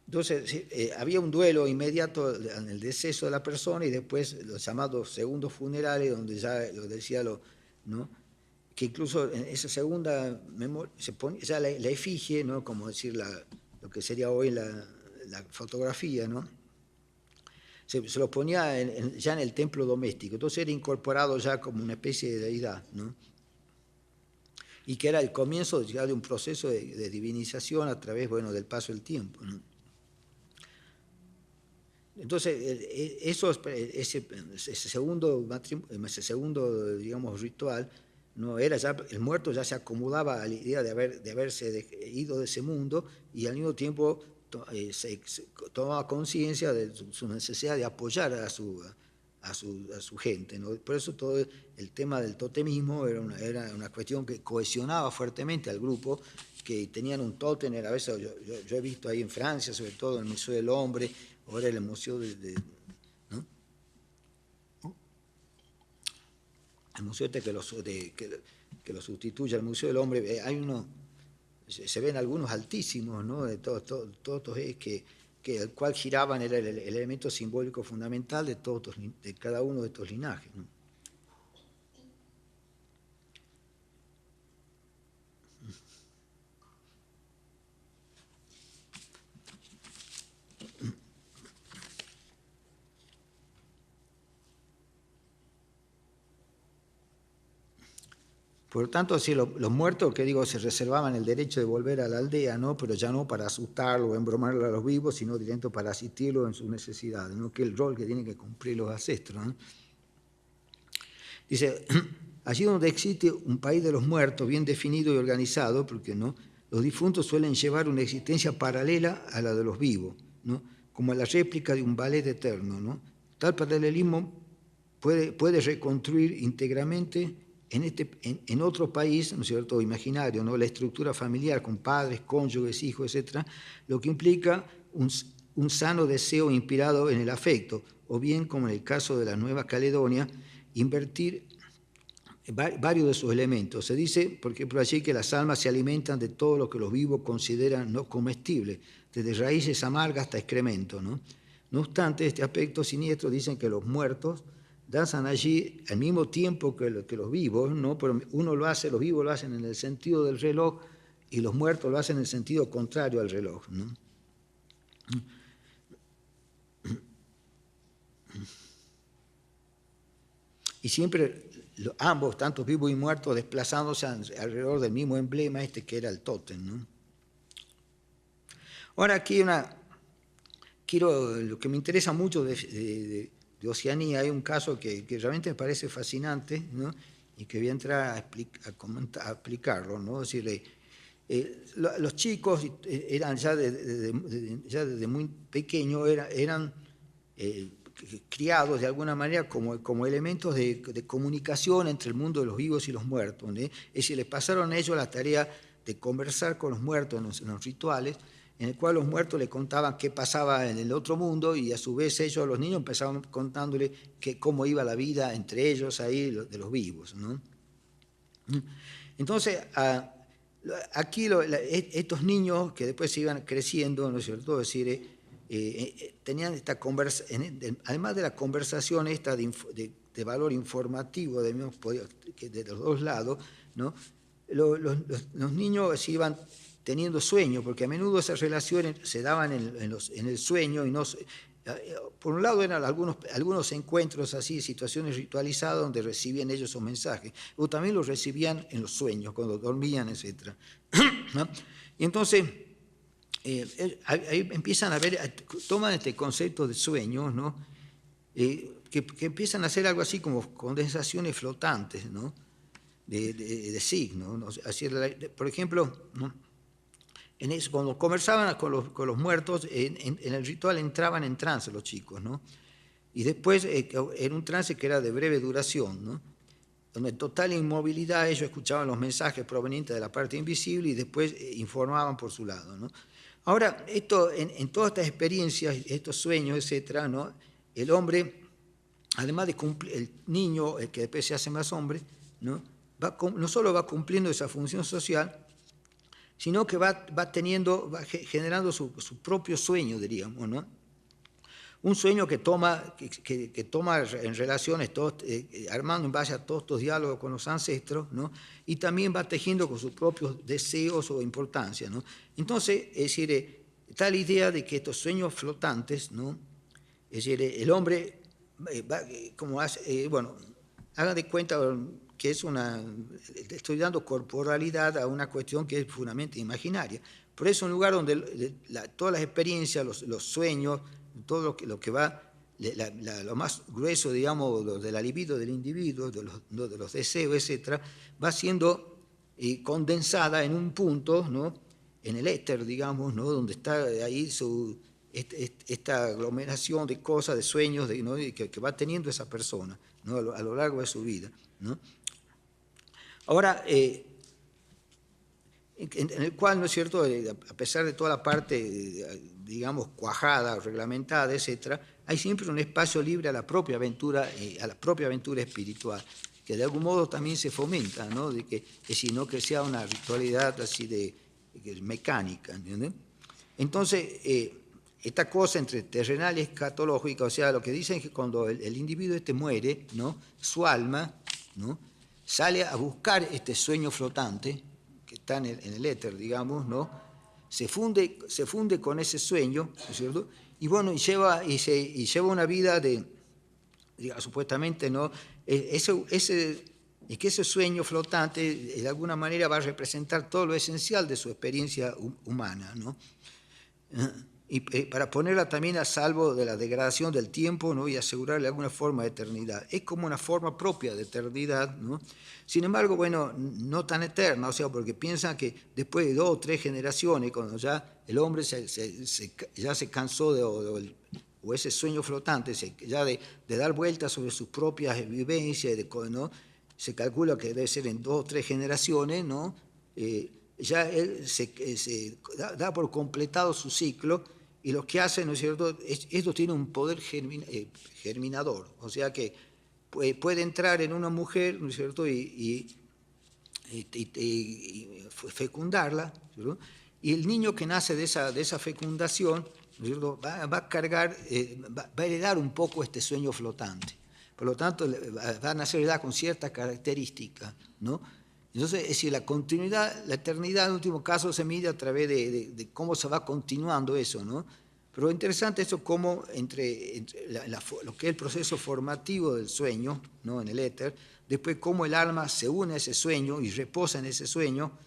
Entonces, había un duelo inmediato en el deceso de la persona y después los llamados segundos funerales, donde ya lo decía, ¿no? Que incluso en esa segunda memoria se pone ya la efigie, ¿no? Como decir lo que sería hoy la fotografía, ¿no? Se lo ponía ya en el templo doméstico, entonces era incorporado ya como una especie de deidad, ¿no? Y que era el comienzo ya de un proceso de divinización a través, bueno, del paso del tiempo, ¿no? Entonces, ese segundo, digamos, ritual, no era ya, el muerto ya se acomodaba a la idea de haberse ido de ese mundo y al mismo tiempo se tomaba conciencia de su necesidad de apoyar a su gente, ¿no? Por eso todo el tema del totemismo era una cuestión que cohesionaba fuertemente al grupo, que tenían un tótem, a veces yo he visto ahí en Francia, sobre todo en el Museo del Hombre, ahora el Museo ¿no? El museo que lo sustituye al Museo del Hombre, hay se ven algunos altísimos, ¿no? De todos que el cual giraban, era el elemento simbólico fundamental de cada uno de estos linajes, ¿no? Por lo tanto, sí, los muertos, que digo, se reservaban el derecho de volver a la aldea, ¿no? Pero ya no para asustarlo o embromarlo a los vivos, sino directo para asistirlo en sus necesidades, ¿no? Que es el rol que tienen que cumplir los ancestros, ¿no? Dice, allí donde existe un país de los muertos bien definido y organizado, porque ¿no? Los difuntos suelen llevar una existencia paralela a la de los vivos, ¿no? Como la réplica de un ballet eterno, ¿no? Tal paralelismo puede reconstruir íntegramente en otro país, ¿no es cierto?, imaginario, ¿no?, la estructura familiar con padres, cónyuges, hijos, etc., lo que implica un sano deseo inspirado en el afecto, o bien, como en el caso de la Nueva Caledonia, invertir varios de sus elementos. Se dice, por ejemplo, allí que las almas se alimentan de todo lo que los vivos consideran no comestible, desde raíces amargas hasta excremento, ¿no? No obstante, este aspecto siniestro dicen que los muertos danzan allí al mismo tiempo que los vivos, ¿no? Pero los vivos lo hacen en el sentido del reloj y los muertos lo hacen en el sentido contrario al reloj, ¿no? Y siempre ambos, tanto vivos y muertos, desplazándose alrededor del mismo emblema que era el tótem, ¿no? Ahora aquí lo que me interesa mucho de Oceanía, hay un caso que realmente me parece fascinante, ¿no? Y que voy a entrar a explicarlo, ¿no? Es decir, los chicos eran ya desde muy pequeños, eran criados de alguna manera como elementos de comunicación entre el mundo de los vivos y los muertos, ¿no? Es decir, les pasaron a ellos la tarea de conversar con los muertos en los rituales, en el cual los muertos le contaban qué pasaba en el otro mundo y a su vez ellos, los niños, empezaban contándole cómo iba la vida entre ellos ahí de los vivos, ¿no? Entonces, aquí estos niños que después se iban creciendo, ¿no es cierto? Es decir, tenían esta conversación, además de la conversación esta de valor informativo de los dos lados, ¿no? Los niños iban teniendo sueños, porque a menudo esas relaciones se daban en el sueño y no. Por un lado eran algunos encuentros así, situaciones ritualizadas donde recibían ellos esos mensajes, o también los recibían en los sueños, cuando dormían, etc. ¿No? Y entonces, ahí empiezan a ver, toman este concepto de sueños, ¿no? Que empiezan a hacer algo así como condensaciones flotantes, ¿no? De signos, ¿no? Así, por ejemplo, ¿no? Cuando conversaban con los muertos, en el ritual entraban en trance los chicos, ¿no? Y después en un trance que era de breve duración, ¿no? Donde en total inmovilidad ellos escuchaban los mensajes provenientes de la parte invisible y después informaban por su lado, ¿no? Ahora, en todas estas experiencias, estos sueños, etcétera, ¿no? El hombre, además de cumplir, el niño, el que después se hace más hombre, ¿no? No solo va cumpliendo esa función social, sino que va generando su propio sueño, diríamos, ¿no? Un sueño que toma en relaciones, armando en base a todos estos diálogos con los ancestros, ¿no? Y también va tejiendo con sus propios deseos o importancia, ¿no? Entonces, es decir, está la idea de que estos sueños flotantes, ¿no? Es decir, el hombre, hagan de cuenta que estoy dando corporalidad a una cuestión que es puramente imaginaria. Por eso, un lugar donde todas las experiencias, los sueños, todo lo que va, lo más grueso, digamos, de la libido del individuo, de los deseos, etcétera, va siendo condensada en un punto, ¿no? En el éter, digamos, ¿no? Donde está ahí esta aglomeración de cosas, de sueños, ¿no? que va teniendo esa persona, ¿no? A lo largo de su vida, ¿no? Ahora, en el cual, ¿no es cierto?, a pesar de toda la parte, digamos, cuajada, reglamentada, etcétera, hay siempre un espacio libre a la propia aventura espiritual, que de algún modo también se fomenta, ¿no? Sino que sea una ritualidad así mecánica, ¿entiendes? Entonces, esta cosa entre terrenal y escatológica, o sea, lo que dicen es que cuando el individuo muere, ¿no? Su alma, ¿no? Sale a buscar este sueño flotante que está en el éter, digamos, ¿no? Se funde con ese sueño, ¿no es cierto? Y bueno, y lleva una vida supuestamente, ¿no? Es que ese sueño flotante de alguna manera va a representar todo lo esencial de su experiencia humana, ¿no? Y para ponerla también a salvo de la degradación del tiempo, ¿no? Y asegurarle alguna forma de eternidad. Es como una forma propia de eternidad, ¿no? Sin embargo, bueno, no tan eterna, o sea, porque piensan que después de 2 o 3 generaciones, cuando ya el hombre ya se cansó o ese sueño flotante, ya de dar vueltas sobre sus propias vivencias, ¿no? Se calcula que debe ser en 2 o 3 generaciones, ¿no? Ya él se da por completado su ciclo, y lo que hacen, ¿no es cierto?, esto tiene un poder germinador, o sea que puede entrar en una mujer, ¿no es cierto?, y fecundarla, ¿cierto? Y el niño que nace de esa fecundación, ¿no es cierto?, va a cargar, va a heredar un poco este sueño flotante. Por lo tanto, van a ser edad con ciertas características, ¿no? Entonces, es decir, la continuidad, la eternidad en último caso se mide a través de cómo se va continuando eso, ¿no? Pero interesante eso cómo entre lo que es el proceso formativo del sueño, ¿no? En el éter, después cómo el alma se une a ese sueño y reposa en ese sueño,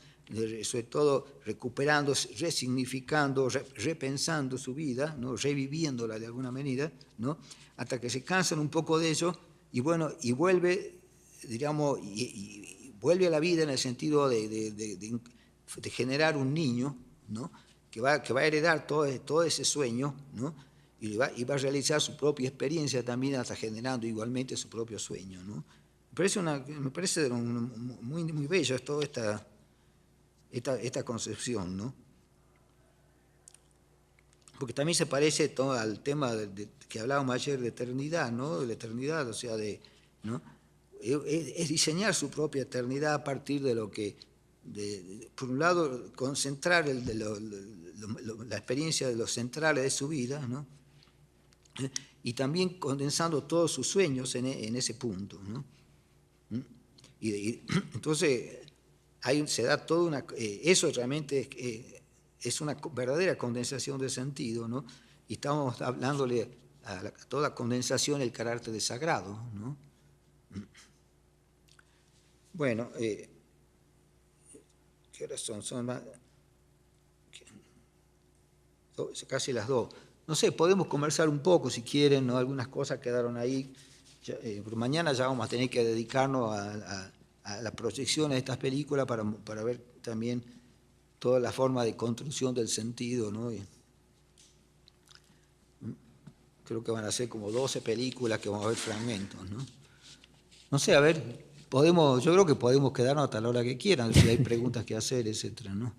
sobre todo recuperando, resignificando, repensando su vida, ¿no? Reviviéndola de alguna manera, ¿no? Hasta que se cansan un poco de eso y bueno, y vuelve, digamos, y vuelve a la vida en el sentido de generar un niño, ¿no? Que va a heredar todo ese sueño, ¿no? Y va a realizar su propia experiencia también, hasta generando igualmente su propio sueño, ¿no? Me parece muy, muy bello toda esta concepción, ¿no? Porque también se parece todo al tema que hablábamos ayer de eternidad, ¿no? De la eternidad, o sea, ¿no? Es diseñar su propia eternidad a partir de lo que, por un lado, concentrar la experiencia de los centrales de su vida, ¿no? Y también condensando todos sus sueños en ese punto, ¿no? Y entonces se da toda una... eso realmente es una verdadera condensación de sentido, ¿no? Y estamos hablándole a toda condensación el carácter de sagrado, ¿no? Bueno, ¿qué horas son? Son casi las 2. No sé, podemos conversar un poco si quieren, ¿no? Algunas cosas quedaron ahí. Pero mañana ya vamos a tener que dedicarnos a la proyección de estas películas para ver también toda la forma de construcción del sentido, ¿no? Creo que van a ser como 12 películas que vamos a ver fragmentos, ¿no? No sé, a ver, yo creo que podemos quedarnos hasta la hora que quieran, si hay preguntas que hacer, etcétera, ¿no?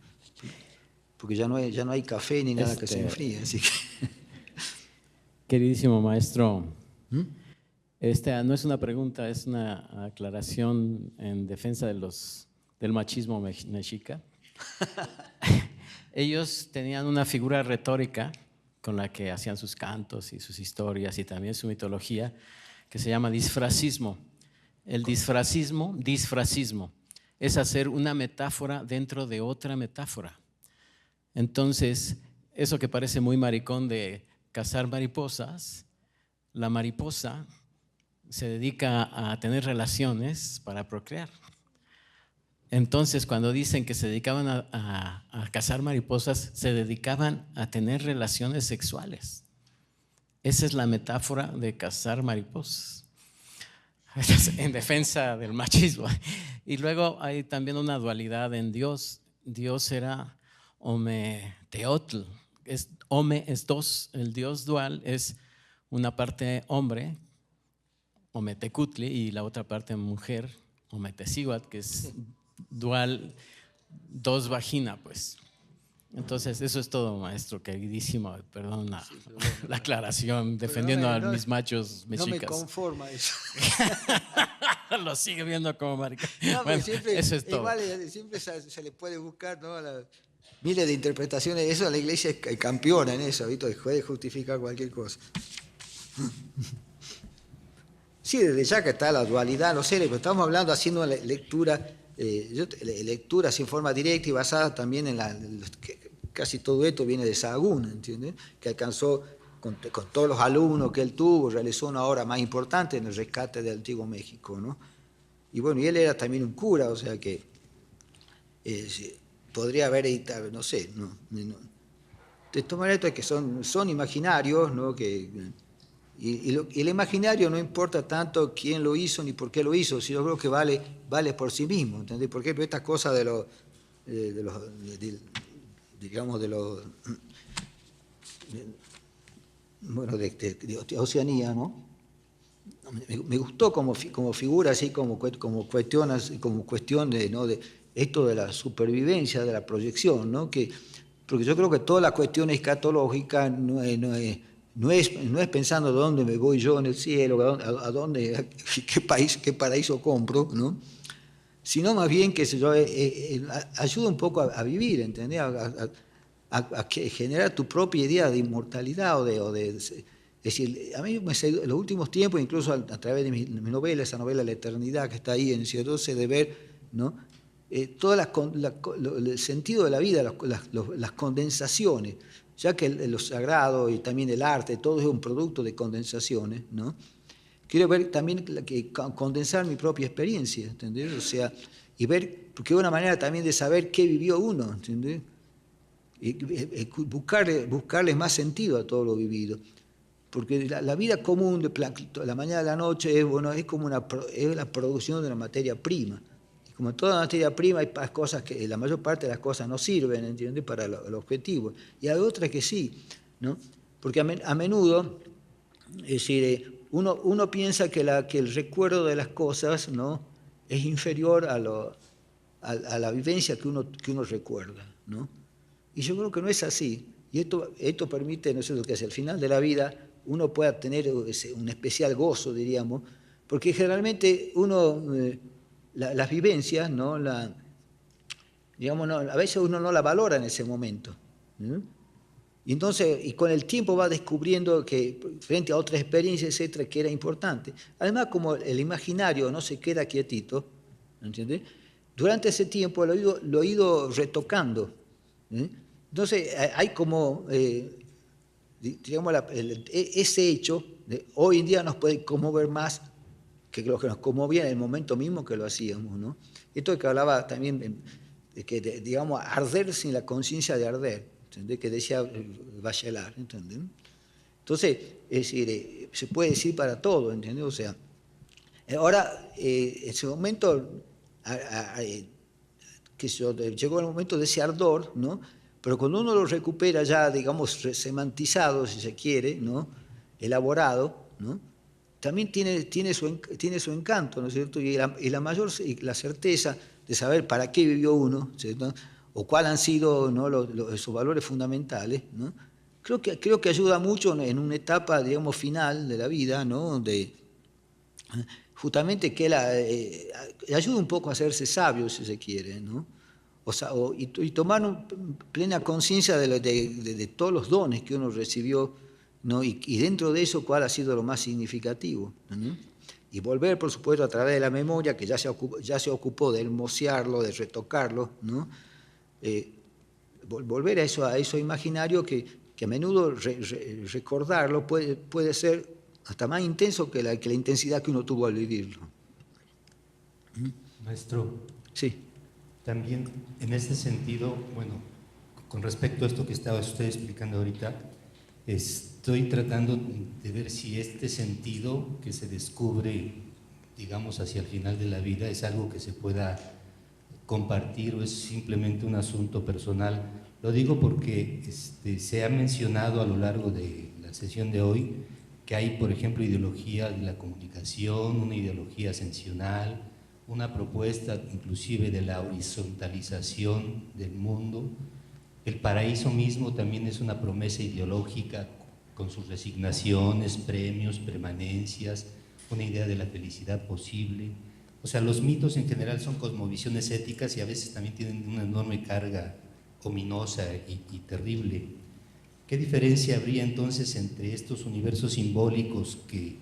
Porque ya no hay café ni nada que se enfríe, así que... Queridísimo maestro, no es una pregunta, es una aclaración en defensa del machismo mexica. Ellos tenían una figura retórica con la que hacían sus cantos y sus historias y también su mitología, que se llama disfracismo. El disfracismo es hacer una metáfora dentro de otra metáfora. Entonces, eso que parece muy maricón de cazar mariposas, la mariposa se dedica a tener relaciones para procrear. Entonces, cuando dicen que se dedicaban a cazar mariposas, se dedicaban a tener relaciones sexuales. Esa es la metáfora de cazar mariposas, en defensa del machismo. Y luego hay también una dualidad en Dios. Dios era Ometeotl. Ome es dos. El Dios dual es una parte hombre, Ometecutli, y la otra parte mujer, Ometecihuat, que es dual, dos vagina, pues. Entonces, eso es todo, maestro, queridísimo. Perdón la aclaración, defendiendo a mis machos mexicas. No me conforma eso. Lo sigue viendo como marica. No, bueno, siempre, eso es todo. Igual, siempre se le puede buscar, ¿no? Miles de interpretaciones. Eso, la iglesia es campeona en eso, ¿viste? Puede justificar cualquier cosa. Sí, desde ya que está la dualidad, no sé, pero estamos hablando, haciendo una lectura, lecturas en forma directa y basada también en casi todo esto viene de Sahagún, ¿entiendes? Que alcanzó, con todos los alumnos que él tuvo, realizó una obra más importante en el rescate del Antiguo México, ¿no? Y bueno, y él era también un cura, o sea que podría haber editado, no sé, de tomar esto que son imaginarios, ¿no? Y el imaginario no importa tanto quién lo hizo ni por qué lo hizo, sino creo que vale por sí mismo, ¿entendés? Por ejemplo, estas cosas de Oceanía, ¿no? Me gustó como figura, así como cuestión de, ¿no? De esto de la supervivencia, de la proyección, ¿no? Porque yo creo que toda la cuestión escatológica no es pensando dónde me voy yo en el cielo, qué paraíso compro, ¿no? Sino más bien que ayuda un poco a vivir, ¿entendés? A generar tu propia idea de inmortalidad es decir, a mí en los últimos tiempos, incluso a través de mi novela, esa novela La Eternidad que está ahí en el 12, de ver, ¿no? El sentido de la vida, las condensaciones, ya que lo sagrado y también el arte, todo es un producto de condensaciones, ¿no? Quiero ver también condensar mi propia experiencia, ¿entendés? O sea, y ver, porque es una manera también de saber qué vivió uno, ¿entendés? Y buscarle más sentido a todo lo vivido. Porque la vida común, de la mañana a la noche, es como es la producción de una materia prima. Y como toda materia prima, hay cosas que la mayor parte de las cosas no sirven, ¿entiendes?, para el objetivo. Y hay otras que sí, ¿no? Porque a menudo, es decir, uno piensa que el recuerdo de las cosas, ¿no?, es inferior a la vivencia que uno recuerda, ¿no? Y yo creo que no es así. Y esto permite, no sé lo que es, al final de la vida uno pueda tener un especial gozo, diríamos, porque generalmente las vivencias, ¿no?, digamos, a veces uno no la valora en ese momento, ¿no? Y entonces, y con el tiempo va descubriendo que frente a otras experiencias, etcétera, que era importante. Además, como el imaginario no se queda quietito, ¿entiendes?, durante ese tiempo lo he ido retocando, ¿eh? Entonces, hay como, digamos, ese hecho hoy en día nos puede conmover más que lo que nos conmovía en el momento mismo que lo hacíamos, ¿no? Esto que hablaba también de que, digamos, arder sin la conciencia de arder, ¿entendés?, que decía Bachelard, ¿entendés? Entonces, es decir, se puede decir para todo, ¿entendés? O sea, ahora, en ese momento, llegó el momento de ese ardor, ¿no? Pero cuando uno lo recupera ya, digamos, semantizado, si se quiere, ¿no?, elaborado, ¿no?, también tiene su encanto, ¿no es cierto? Y la certeza de saber para qué vivió uno, ¿cierto?, o cuáles han sido, ¿no?, sus valores fundamentales, ¿no? Creo que ayuda mucho en una etapa, digamos, final de la vida, ¿no?, donde justamente que ayuda un poco a hacerse sabio, si se quiere, ¿no? Y tomar plena conciencia de todos los dones que uno recibió, ¿no?, y dentro de eso cuál ha sido lo más significativo, ¿no? Y volver, por supuesto, a través de la memoria, que ya se ocupó de hermosearlo, de retocarlo, ¿no? Volver a eso imaginario que a menudo recordarlo puede ser hasta más intenso que la intensidad que uno tuvo al vivirlo. Maestro, sí. También en este sentido, bueno, con respecto a esto que estaba usted explicando ahorita, estoy tratando de ver si este sentido que se descubre, digamos, hacia el final de la vida es algo que se pueda compartir o es simplemente un asunto personal. Lo digo porque se ha mencionado a lo largo de la sesión de hoy que hay, por ejemplo, ideología de la comunicación, una ideología ascensional, una propuesta inclusive de la horizontalización del mundo. El paraíso mismo también es una promesa ideológica con sus resignaciones, premios, permanencias, una idea de la felicidad posible. O sea, los mitos en general son cosmovisiones éticas y a veces también tienen una enorme carga ominosa y terrible. ¿Qué diferencia habría entonces entre estos universos simbólicos que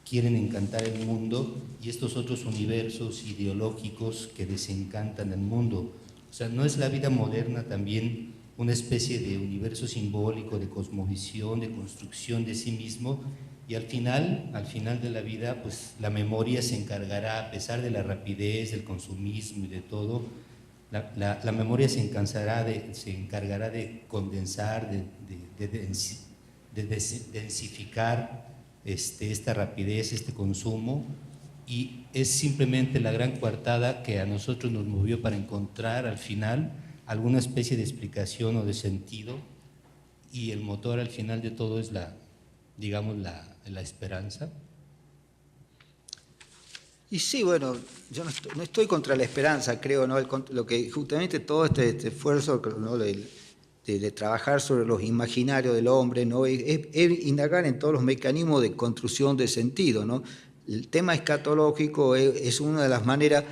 quieren encantar el mundo y estos otros universos ideológicos que desencantan el mundo? O sea, ¿no es la vida moderna también una especie de universo simbólico, de cosmovisión, de construcción de sí mismo? Y al final de la vida, pues la memoria se encargará, a pesar de la rapidez, del consumismo y de todo, la memoria se encargará de condensar, de densificar esta rapidez, este consumo, y es simplemente la gran coartada que a nosotros nos movió para encontrar al final alguna especie de explicación o de sentido, y el motor al final de todo es la esperanza. Y sí, bueno, yo no estoy contra la esperanza, creo, ¿no? Lo que justamente todo este esfuerzo, ¿no?, de trabajar sobre los imaginarios del hombre, ¿no?, es indagar en todos los mecanismos de construcción de sentido, ¿no? El tema escatológico es una de las maneras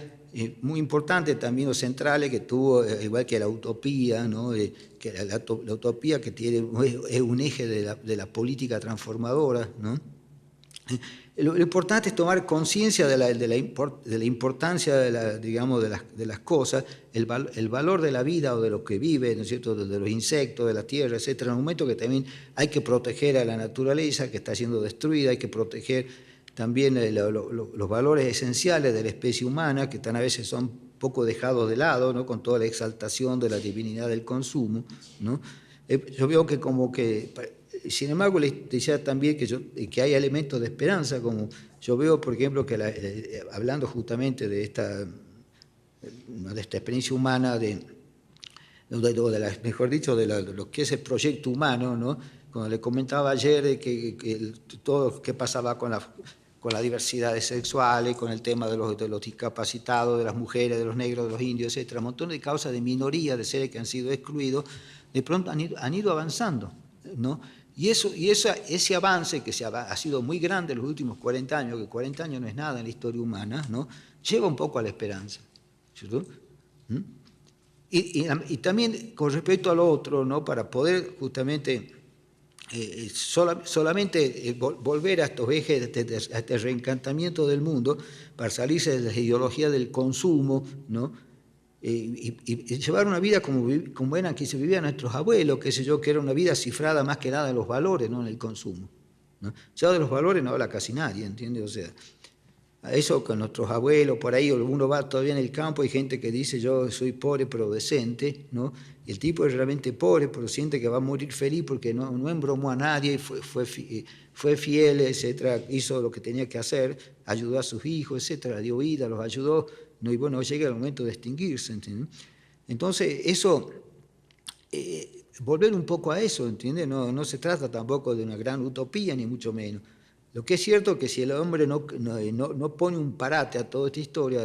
muy importantes también los centrales que tuvo, igual que la utopía, ¿no? Que la utopía que es un eje de la política transformadora, ¿no? Lo importante es tomar conciencia de la importancia digamos, de las cosas, el valor de la vida o de lo que vive, ¿no es cierto?, de los insectos, de la tierra, etc. En un momento que también hay que proteger a la naturaleza que está siendo destruida, hay que proteger también los valores esenciales de la especie humana, que a veces son poco dejados de lado, ¿no?, con toda la exaltación de la divinidad del consumo, ¿no? Yo veo que como que... Sin embargo, les decía también que hay elementos de esperanza, como yo veo, por ejemplo, que hablando justamente de esta experiencia humana, mejor dicho, de lo que es el proyecto humano, ¿no? Cuando le comentaba ayer de que todo qué pasaba con la diversidad sexuales, con el tema de los discapacitados, de las mujeres, de los negros, de los indios, etc., un montón de causas de minoría, de seres que han sido excluidos, de pronto han ido avanzando, ¿no? Y ese avance que ha sido muy grande en los últimos 40 años, que 40 años no es nada en la historia humana, ¿no?, lleva un poco a la esperanza, ¿cierto? Y también con respecto al otro, ¿no?, para poder justamente solamente volver a estos ejes, a este reencantamiento del mundo, para salirse de la ideología del consumo, ¿no?, y llevar una vida como era que se vivían nuestros abuelos, qué sé yo, que era una vida cifrada más que nada en los valores, no en el consumo, ¿no? Ya de los valores no habla casi nadie, ¿entiendes? O sea, a eso con nuestros abuelos, por ahí uno va todavía en el campo, hay gente que dice yo soy pobre pero decente, ¿no? Y el tipo es realmente pobre, pero siente que va a morir feliz porque no embromó a nadie, fue fiel, etcétera, hizo lo que tenía que hacer, ayudó a sus hijos, etcétera, dio vida, los ayudó, ¿no? Y bueno, llega el momento de extinguirse, ¿entiendes? Entonces, eso, volver un poco a eso, ¿entiendes? No se trata tampoco de una gran utopía, ni mucho menos. Lo que es cierto es que si el hombre no pone un parate a toda esta historia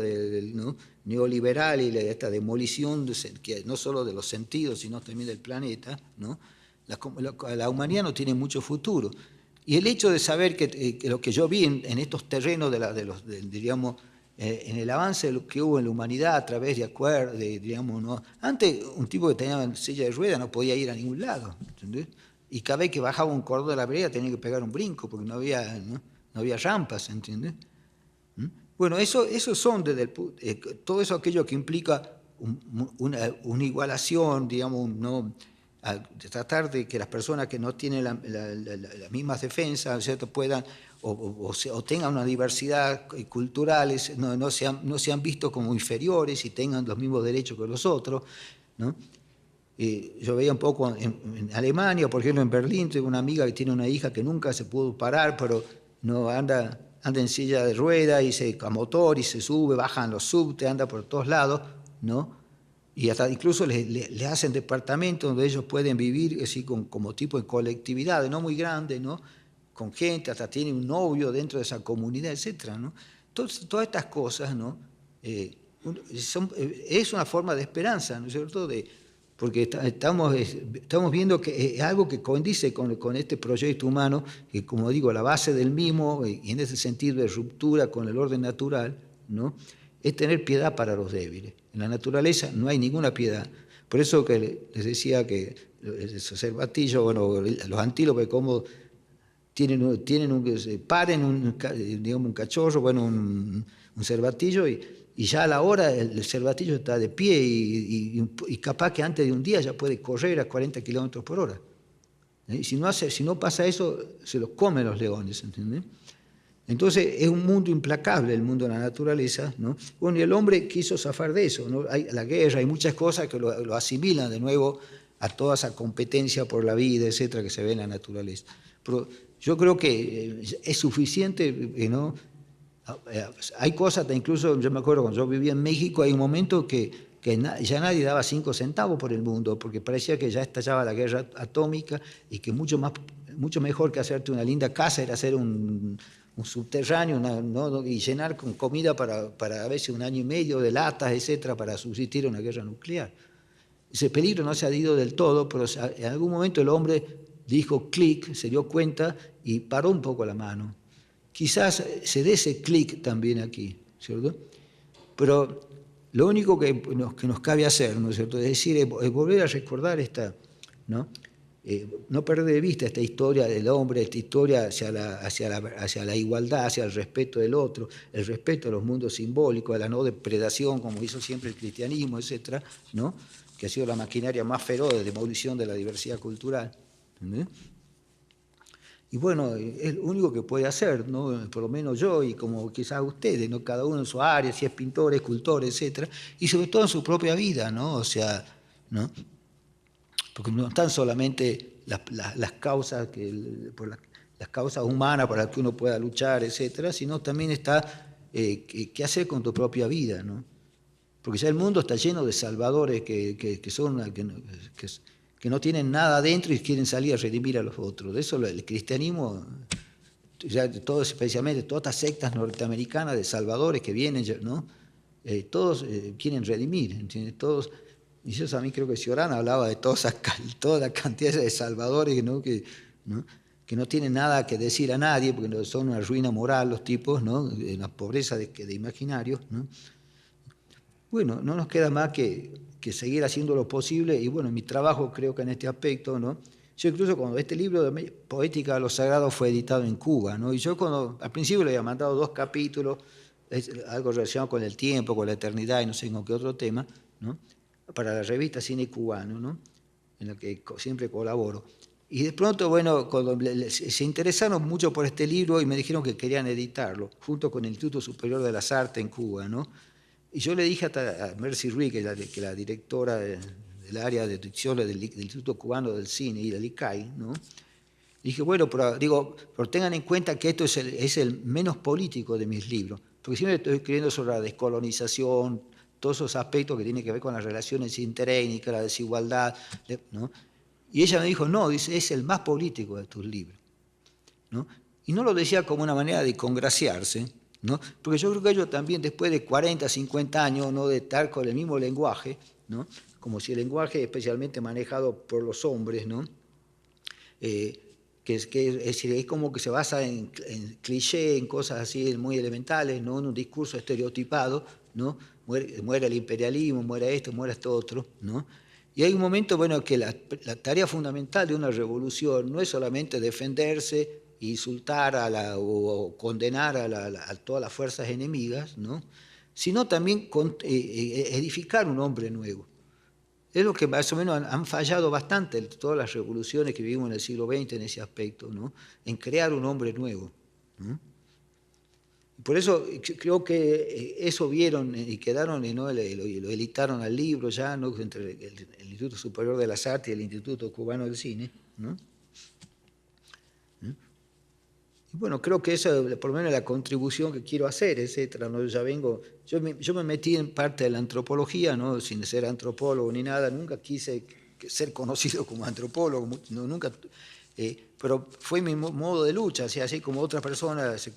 ¿no?, neoliberal y esta demolición, que no solo de los sentidos, sino también del planeta, ¿no?, la humanidad no tiene mucho futuro. Y el hecho de saber que lo que yo vi en estos terrenos diríamos, en el avance que hubo en la humanidad a través de acuerdos, digamos, ¿no? Antes un tipo que tenía silla de ruedas no podía ir a ningún lado, ¿entendés? Y cada vez que bajaba un cordón de la vereda tenía que pegar un brinco porque no había rampas, ¿entiendes? Bueno, eso son todo eso aquello que implica una igualación, digamos, ¿no?, de tratar de que las personas que no tienen las mismas defensas, ¿cierto?, puedan o tengan una diversidad culturales, no sean vistos como inferiores y tengan los mismos derechos que los otros, ¿no? Yo veía un poco en Alemania, por ejemplo en Berlín, tengo una amiga que tiene una hija que nunca se pudo parar, pero no anda en silla de ruedas y a motor y se sube, baja en los subtes, anda por todos lados, ¿no? Y hasta incluso le hacen departamentos donde ellos pueden vivir así como tipo de colectividades, no muy grandes, ¿no?, con gente, hasta tiene un novio dentro de esa comunidad, etcétera, ¿no? Entonces, todas estas cosas, ¿no?, es una forma de esperanza, ¿no es cierto?, porque estamos viendo que es algo que condice con este proyecto humano, que como digo, la base del mismo, y en ese sentido de ruptura con el orden natural, ¿no?, es tener piedad para los débiles. En la naturaleza no hay ninguna piedad. Por eso que les decía que esos cervatillos, bueno, los antílopes, como paren un cachorro, bueno, un cervatillo, y ya a la hora el cervatillo está de pie y capaz que antes de un día ya puede correr a 40 kilómetros por hora. Si no pasa eso, se los comen los leones, ¿entiendes? Entonces es un mundo implacable, el mundo de la naturaleza, ¿no? Bueno, y el hombre quiso zafar de eso, ¿no? Hay la guerra, hay muchas cosas que lo asimilan de nuevo a toda esa competencia por la vida, etcétera, que se ve en la naturaleza. Pero yo creo que es suficiente, ¿no? Hay cosas, incluso yo me acuerdo cuando yo vivía en México, hay un momento que ya nadie daba 5 centavos por el mundo, porque parecía que ya estallaba la guerra atómica y que mucho mejor que hacerte una linda casa era hacer un subterráneo, ¿no?, y llenar con comida para a veces 1 año y medio de latas, etcétera, para subsistir en una guerra nuclear. Ese peligro no se ha ido del todo, pero en algún momento el hombre dijo clic, se dio cuenta y paró un poco la mano. Quizás se dé ese clic también aquí, ¿cierto? Pero lo único que nos cabe hacer, ¿no es cierto?, es decir, es volver a recordar esta, ¿no? No perder de vista esta historia del hombre, esta historia hacia la igualdad, hacia el respeto del otro, el respeto a los mundos simbólicos, a la no depredación, como hizo siempre el cristianismo, etcétera, ¿no?, que ha sido la maquinaria más feroz de demolición de la diversidad cultural. ¿Entendés? Y bueno, es lo único que puede hacer, ¿no?, por lo menos yo y como quizás ustedes, ¿no?, cada uno en su área, si es pintor, escultor, etcétera, y sobre todo en su propia vida, ¿no?, o sea, ¿no?, porque no están solamente las causas las causas humanas para las que uno pueda luchar, etcétera, sino también está qué hacer con tu propia vida, ¿no? Porque ya el mundo está lleno de salvadores que no tienen nada adentro y quieren salir a redimir a los otros. De eso el cristianismo, ya todo, especialmente todas estas sectas norteamericanas de salvadores que vienen, ¿no?, todos quieren redimir, ¿entiendes? Todos. Y yo también creo que Ciorán hablaba de toda la cantidad de salvadores, ¿no?, que no tienen nada que decir a nadie, porque son una ruina moral los tipos, ¿no?, una pobreza de imaginarios, ¿no? Bueno, no nos queda más que seguir haciendo lo posible, y bueno, mi trabajo creo que en este aspecto, ¿no? Yo incluso cuando este libro de Poética a lo Sagrado fue editado en Cuba, ¿no?, y yo al principio le había mandado 2 capítulos, algo relacionado con el tiempo, con la eternidad y no sé con qué otro tema, ¿no?, para la revista Cine Cubano, ¿no?, en la que siempre colaboro. Y de pronto, bueno, cuando se interesaron mucho por este libro y me dijeron que querían editarlo, junto con el Instituto Superior de las Artes en Cuba, ¿no? Y yo le dije a Mercy Ruiz, que es la directora del área de dicción del Instituto Cubano del Cine y del ICAI, ¿no?, dije, bueno, pero tengan en cuenta que esto es el menos político de mis libros, porque siempre estoy escribiendo sobre la descolonización, todos esos aspectos que tienen que ver con las relaciones interétnicas, la desigualdad, ¿no? Y ella me dijo, no, dice, es el más político de tus libros, ¿no? Y no lo decía como una manera de congraciarse, ¿no?, porque yo creo que ellos también, después de 40, 50 años, ¿no?, de estar con el mismo lenguaje, ¿no?, como si el lenguaje especialmente manejado por los hombres, ¿no?, es como que se basa en cliché, en cosas así muy elementales, ¿no?, en un discurso estereotipado, ¿no?, muere el imperialismo, muere esto, muere esto otro, ¿no? Y hay un momento, bueno, que la tarea fundamental de una revolución no es solamente defenderse, insultar o condenar a todas las fuerzas enemigas, ¿no?, sino también edificar un hombre nuevo. Es lo que más o menos han fallado bastante todas las revoluciones que vivimos en el siglo XX en ese aspecto, ¿no?, en crear un hombre nuevo, ¿no? Por eso creo que eso vieron y quedaron, ¿no?, lo editaron al libro ya, ¿no?, entre el Instituto Superior de las Artes y el Instituto Cubano del Cine, ¿no? Y bueno, creo que esa es por lo menos la contribución que quiero hacer, etcétera, ¿no? Yo me metí en parte de la antropología, ¿no?, sin ser antropólogo ni nada, nunca quise ser conocido como antropólogo, no, nunca, pero fue mi modo de lucha, así como otras personas se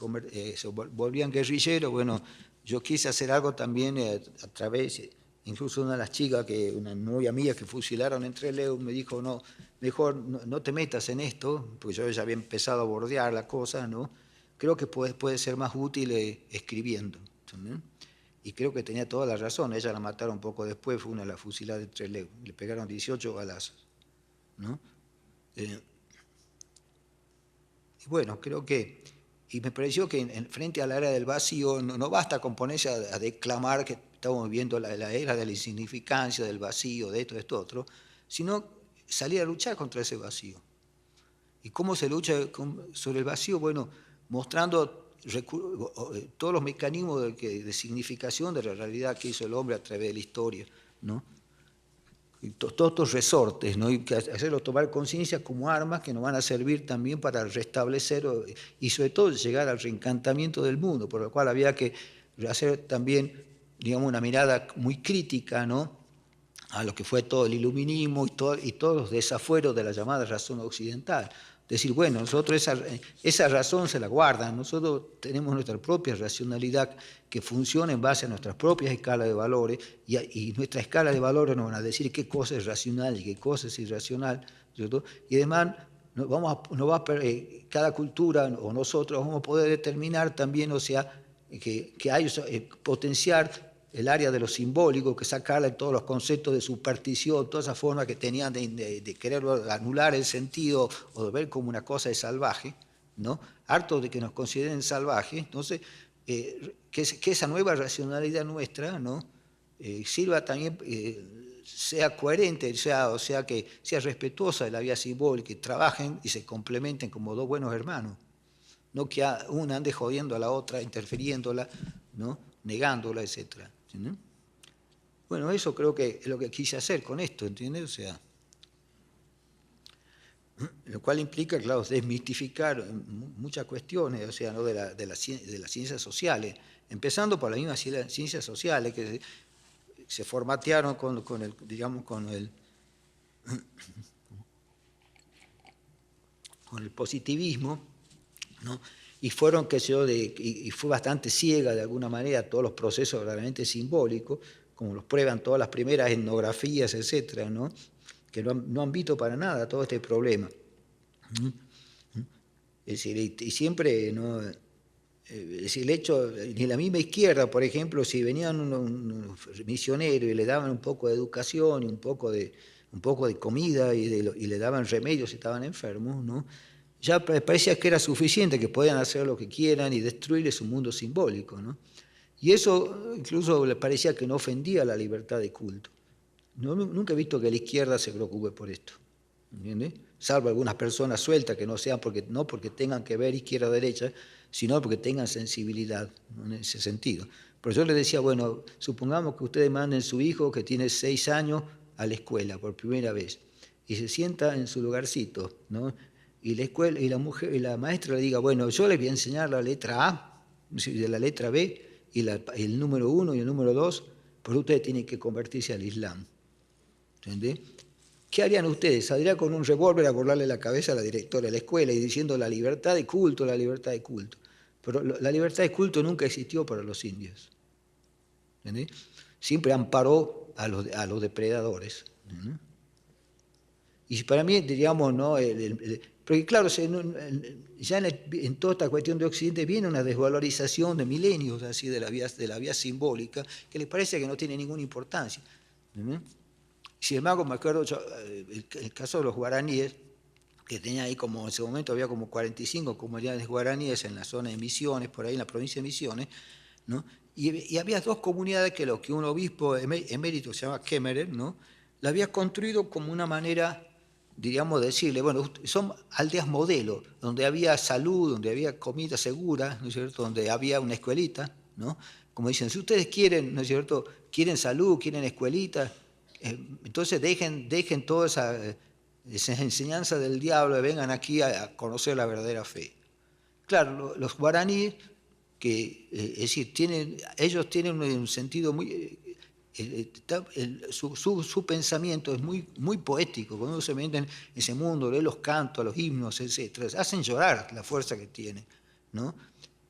volvían guerrilleros, bueno, yo quise hacer algo también a través, incluso una de las chicas, una novia mía que fusilaron en Trelew, me dijo, no, mejor no te metas en esto, porque yo ya había empezado a bordear la cosa, ¿no? Creo que puede ser más útil escribiendo, ¿no? Y creo que tenía toda la razón, ella la mataron un poco después, fue una de las fusiladas de Trelew, le pegaron 18 balazos, ¿no? Y bueno, creo que, y me pareció que frente a la era del vacío, no basta con ponerse a declamar que estamos viviendo la era de la insignificancia, del vacío, de esto, otro, sino salir a luchar contra ese vacío. ¿Y cómo se lucha sobre el vacío? Bueno, mostrando todos los mecanismos de significación de la realidad que hizo el hombre a través de la historia, ¿no? Y todos estos resortes, ¿no?, y que hacerlos tomar conciencia como armas que nos van a servir también para restablecer y sobre todo llegar al reencantamiento del mundo, por lo cual había que hacer también, digamos, una mirada muy crítica, ¿no?, a lo que fue todo el iluminismo y todos los desafueros de la llamada razón occidental. Decir, bueno, nosotros esa razón se la guardan, nosotros tenemos nuestra propia racionalidad que funciona en base a nuestras propias escalas de valores y nuestra escala de valores nos van a decir qué cosa es racional y qué cosa es irracional, ¿cierto? Y además cada cultura o nosotros vamos a poder determinar también, o sea, que hay potenciar el área de lo simbólico, que sacarle todos los conceptos de superstición, toda esa forma que tenían de querer anular el sentido o de ver como una cosa de salvaje, ¿no? Harto de que nos consideren salvajes. Entonces, que esa nueva racionalidad nuestra, ¿no? Sirva también, sea coherente, o sea que sea respetuosa de la vida simbólica, y trabajen y se complementen como dos buenos hermanos. No que una ande jodiendo a la otra, interfiriéndola, ¿no? Negándola, etc. ¿Sí? Bueno, eso creo que es lo que quise hacer con esto, ¿entiendes? O sea, lo cual implica, claro, desmitificar muchas cuestiones, o sea, ¿no? de las ciencias sociales, empezando por las mismas ciencias sociales que se formatearon con el positivismo, ¿no? Y fueron, y fue bastante ciega de alguna manera todos los procesos realmente simbólicos, como los prueban todas las primeras etnografías, etcétera, ¿no? Que no han visto para nada todo este problema. Es decir, y siempre, ¿no? Es decir, el hecho, ni la misma izquierda, por ejemplo, si venían unos misioneros y le daban un poco de educación y un poco de comida y le daban remedios si estaban enfermos, ¿no? Ya parecía que era suficiente, que podían hacer lo que quieran y destruir su mundo simbólico, ¿no? Y eso incluso le parecía que no ofendía la libertad de culto. Nunca he visto que la izquierda se preocupe por esto, ¿entiendes? Salvo algunas personas sueltas que no sean no porque tengan que ver izquierda o derecha, sino porque tengan sensibilidad, ¿no? En ese sentido. Por eso les decía, bueno, supongamos que ustedes manden a su hijo que tiene 6 años a la escuela por primera vez y se sienta en su lugarcito, ¿no? Y la maestra le diga, bueno, yo les voy a enseñar la letra A, de la letra B, y el número 1 y el número 2, pero ustedes tienen que convertirse al Islam. ¿Entendés? ¿Qué harían ustedes? ¿Saldrían con un revólver a borrarle la cabeza a la directora de la escuela y diciendo la libertad de culto, la libertad de culto? Pero la libertad de culto nunca existió para los indios. ¿Entendés? Siempre amparó a los depredadores. ¿Entendés? Y para mí, diríamos, ¿no? Porque claro, ya en toda esta cuestión de Occidente viene una desvalorización de milenios así de la vía simbólica, que les parece que no tiene ninguna importancia. Sin embargo, me acuerdo el caso de los guaraníes, que tenía ahí como, en ese momento había como 45 comunidades guaraníes en la zona de Misiones, por ahí en la provincia de Misiones, ¿no? Y había 2 comunidades que un obispo emérito, se llama Kemmerer, ¿no? La había construido como una manera, diríamos, decirle, bueno, son aldeas modelo, donde había salud, donde había comida segura, ¿no es cierto?, donde había una escuelita, ¿no? Como dicen, si ustedes quieren, ¿no es cierto?, quieren salud, quieren escuelita, entonces dejen toda esa enseñanza del diablo y vengan aquí a conocer la verdadera fe. Claro, los guaraníes, es decir, ellos tienen un sentido muy... su pensamiento es muy, muy poético. Cuando uno se mete en ese mundo, lee los cantos, los himnos, etc., hacen llorar la fuerza que tienen, ¿no?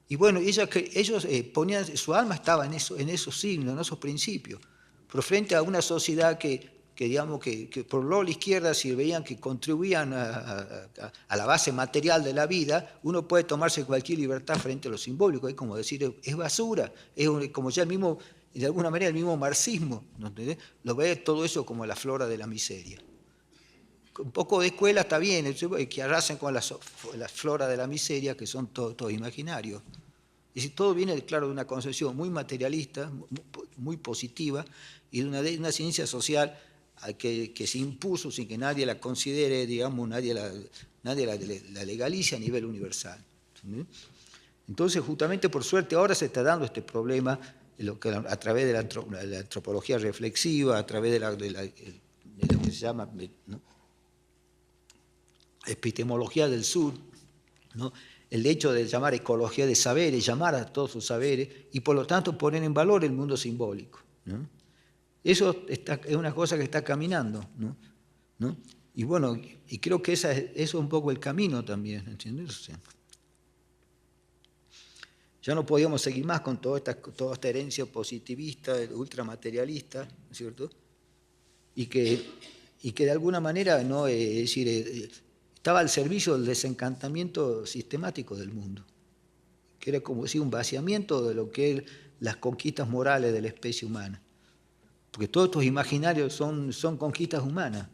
Y bueno, ellos ponían, su alma estaba en esos signos, en esos principios. Pero frente a una sociedad que digamos, que por lo la izquierda, si veían que contribuían a la base material de la vida, uno puede tomarse cualquier libertad frente a lo simbólico. Es como decir, es basura, es como ya el mismo, de alguna manera el mismo marxismo, ¿no? Lo ve todo eso como la flora de la miseria. Un poco de escuela está bien, que arrasen con la flora de la miseria, que son todos imaginarios. Es decir, todo viene, claro, de una concepción muy materialista, muy positiva, y de una ciencia social que se impuso sin que nadie la considere, digamos, nadie la legalice a nivel universal. ¿Sí? Entonces, justamente por suerte, ahora se está dando este problema a través de la antropología reflexiva, a través de lo que se llama, ¿no?, epistemología del sur, ¿no?, el hecho de llamar ecología de saberes, llamar a todos sus saberes, y por lo tanto poner en valor el mundo simbólico, ¿no? Eso es una cosa que está caminando, ¿no? Y bueno, y creo que eso es un poco el camino también, ¿entiendes? O sea, ya no podíamos seguir más con toda esta herencia positivista, ultramaterialista, ¿no es cierto? Y que de alguna manera, ¿no?, es decir, estaba al servicio del desencantamiento sistemático del mundo, que era como decir un vaciamiento de lo que las conquistas morales de la especie humana. Porque todos estos imaginarios son conquistas humanas.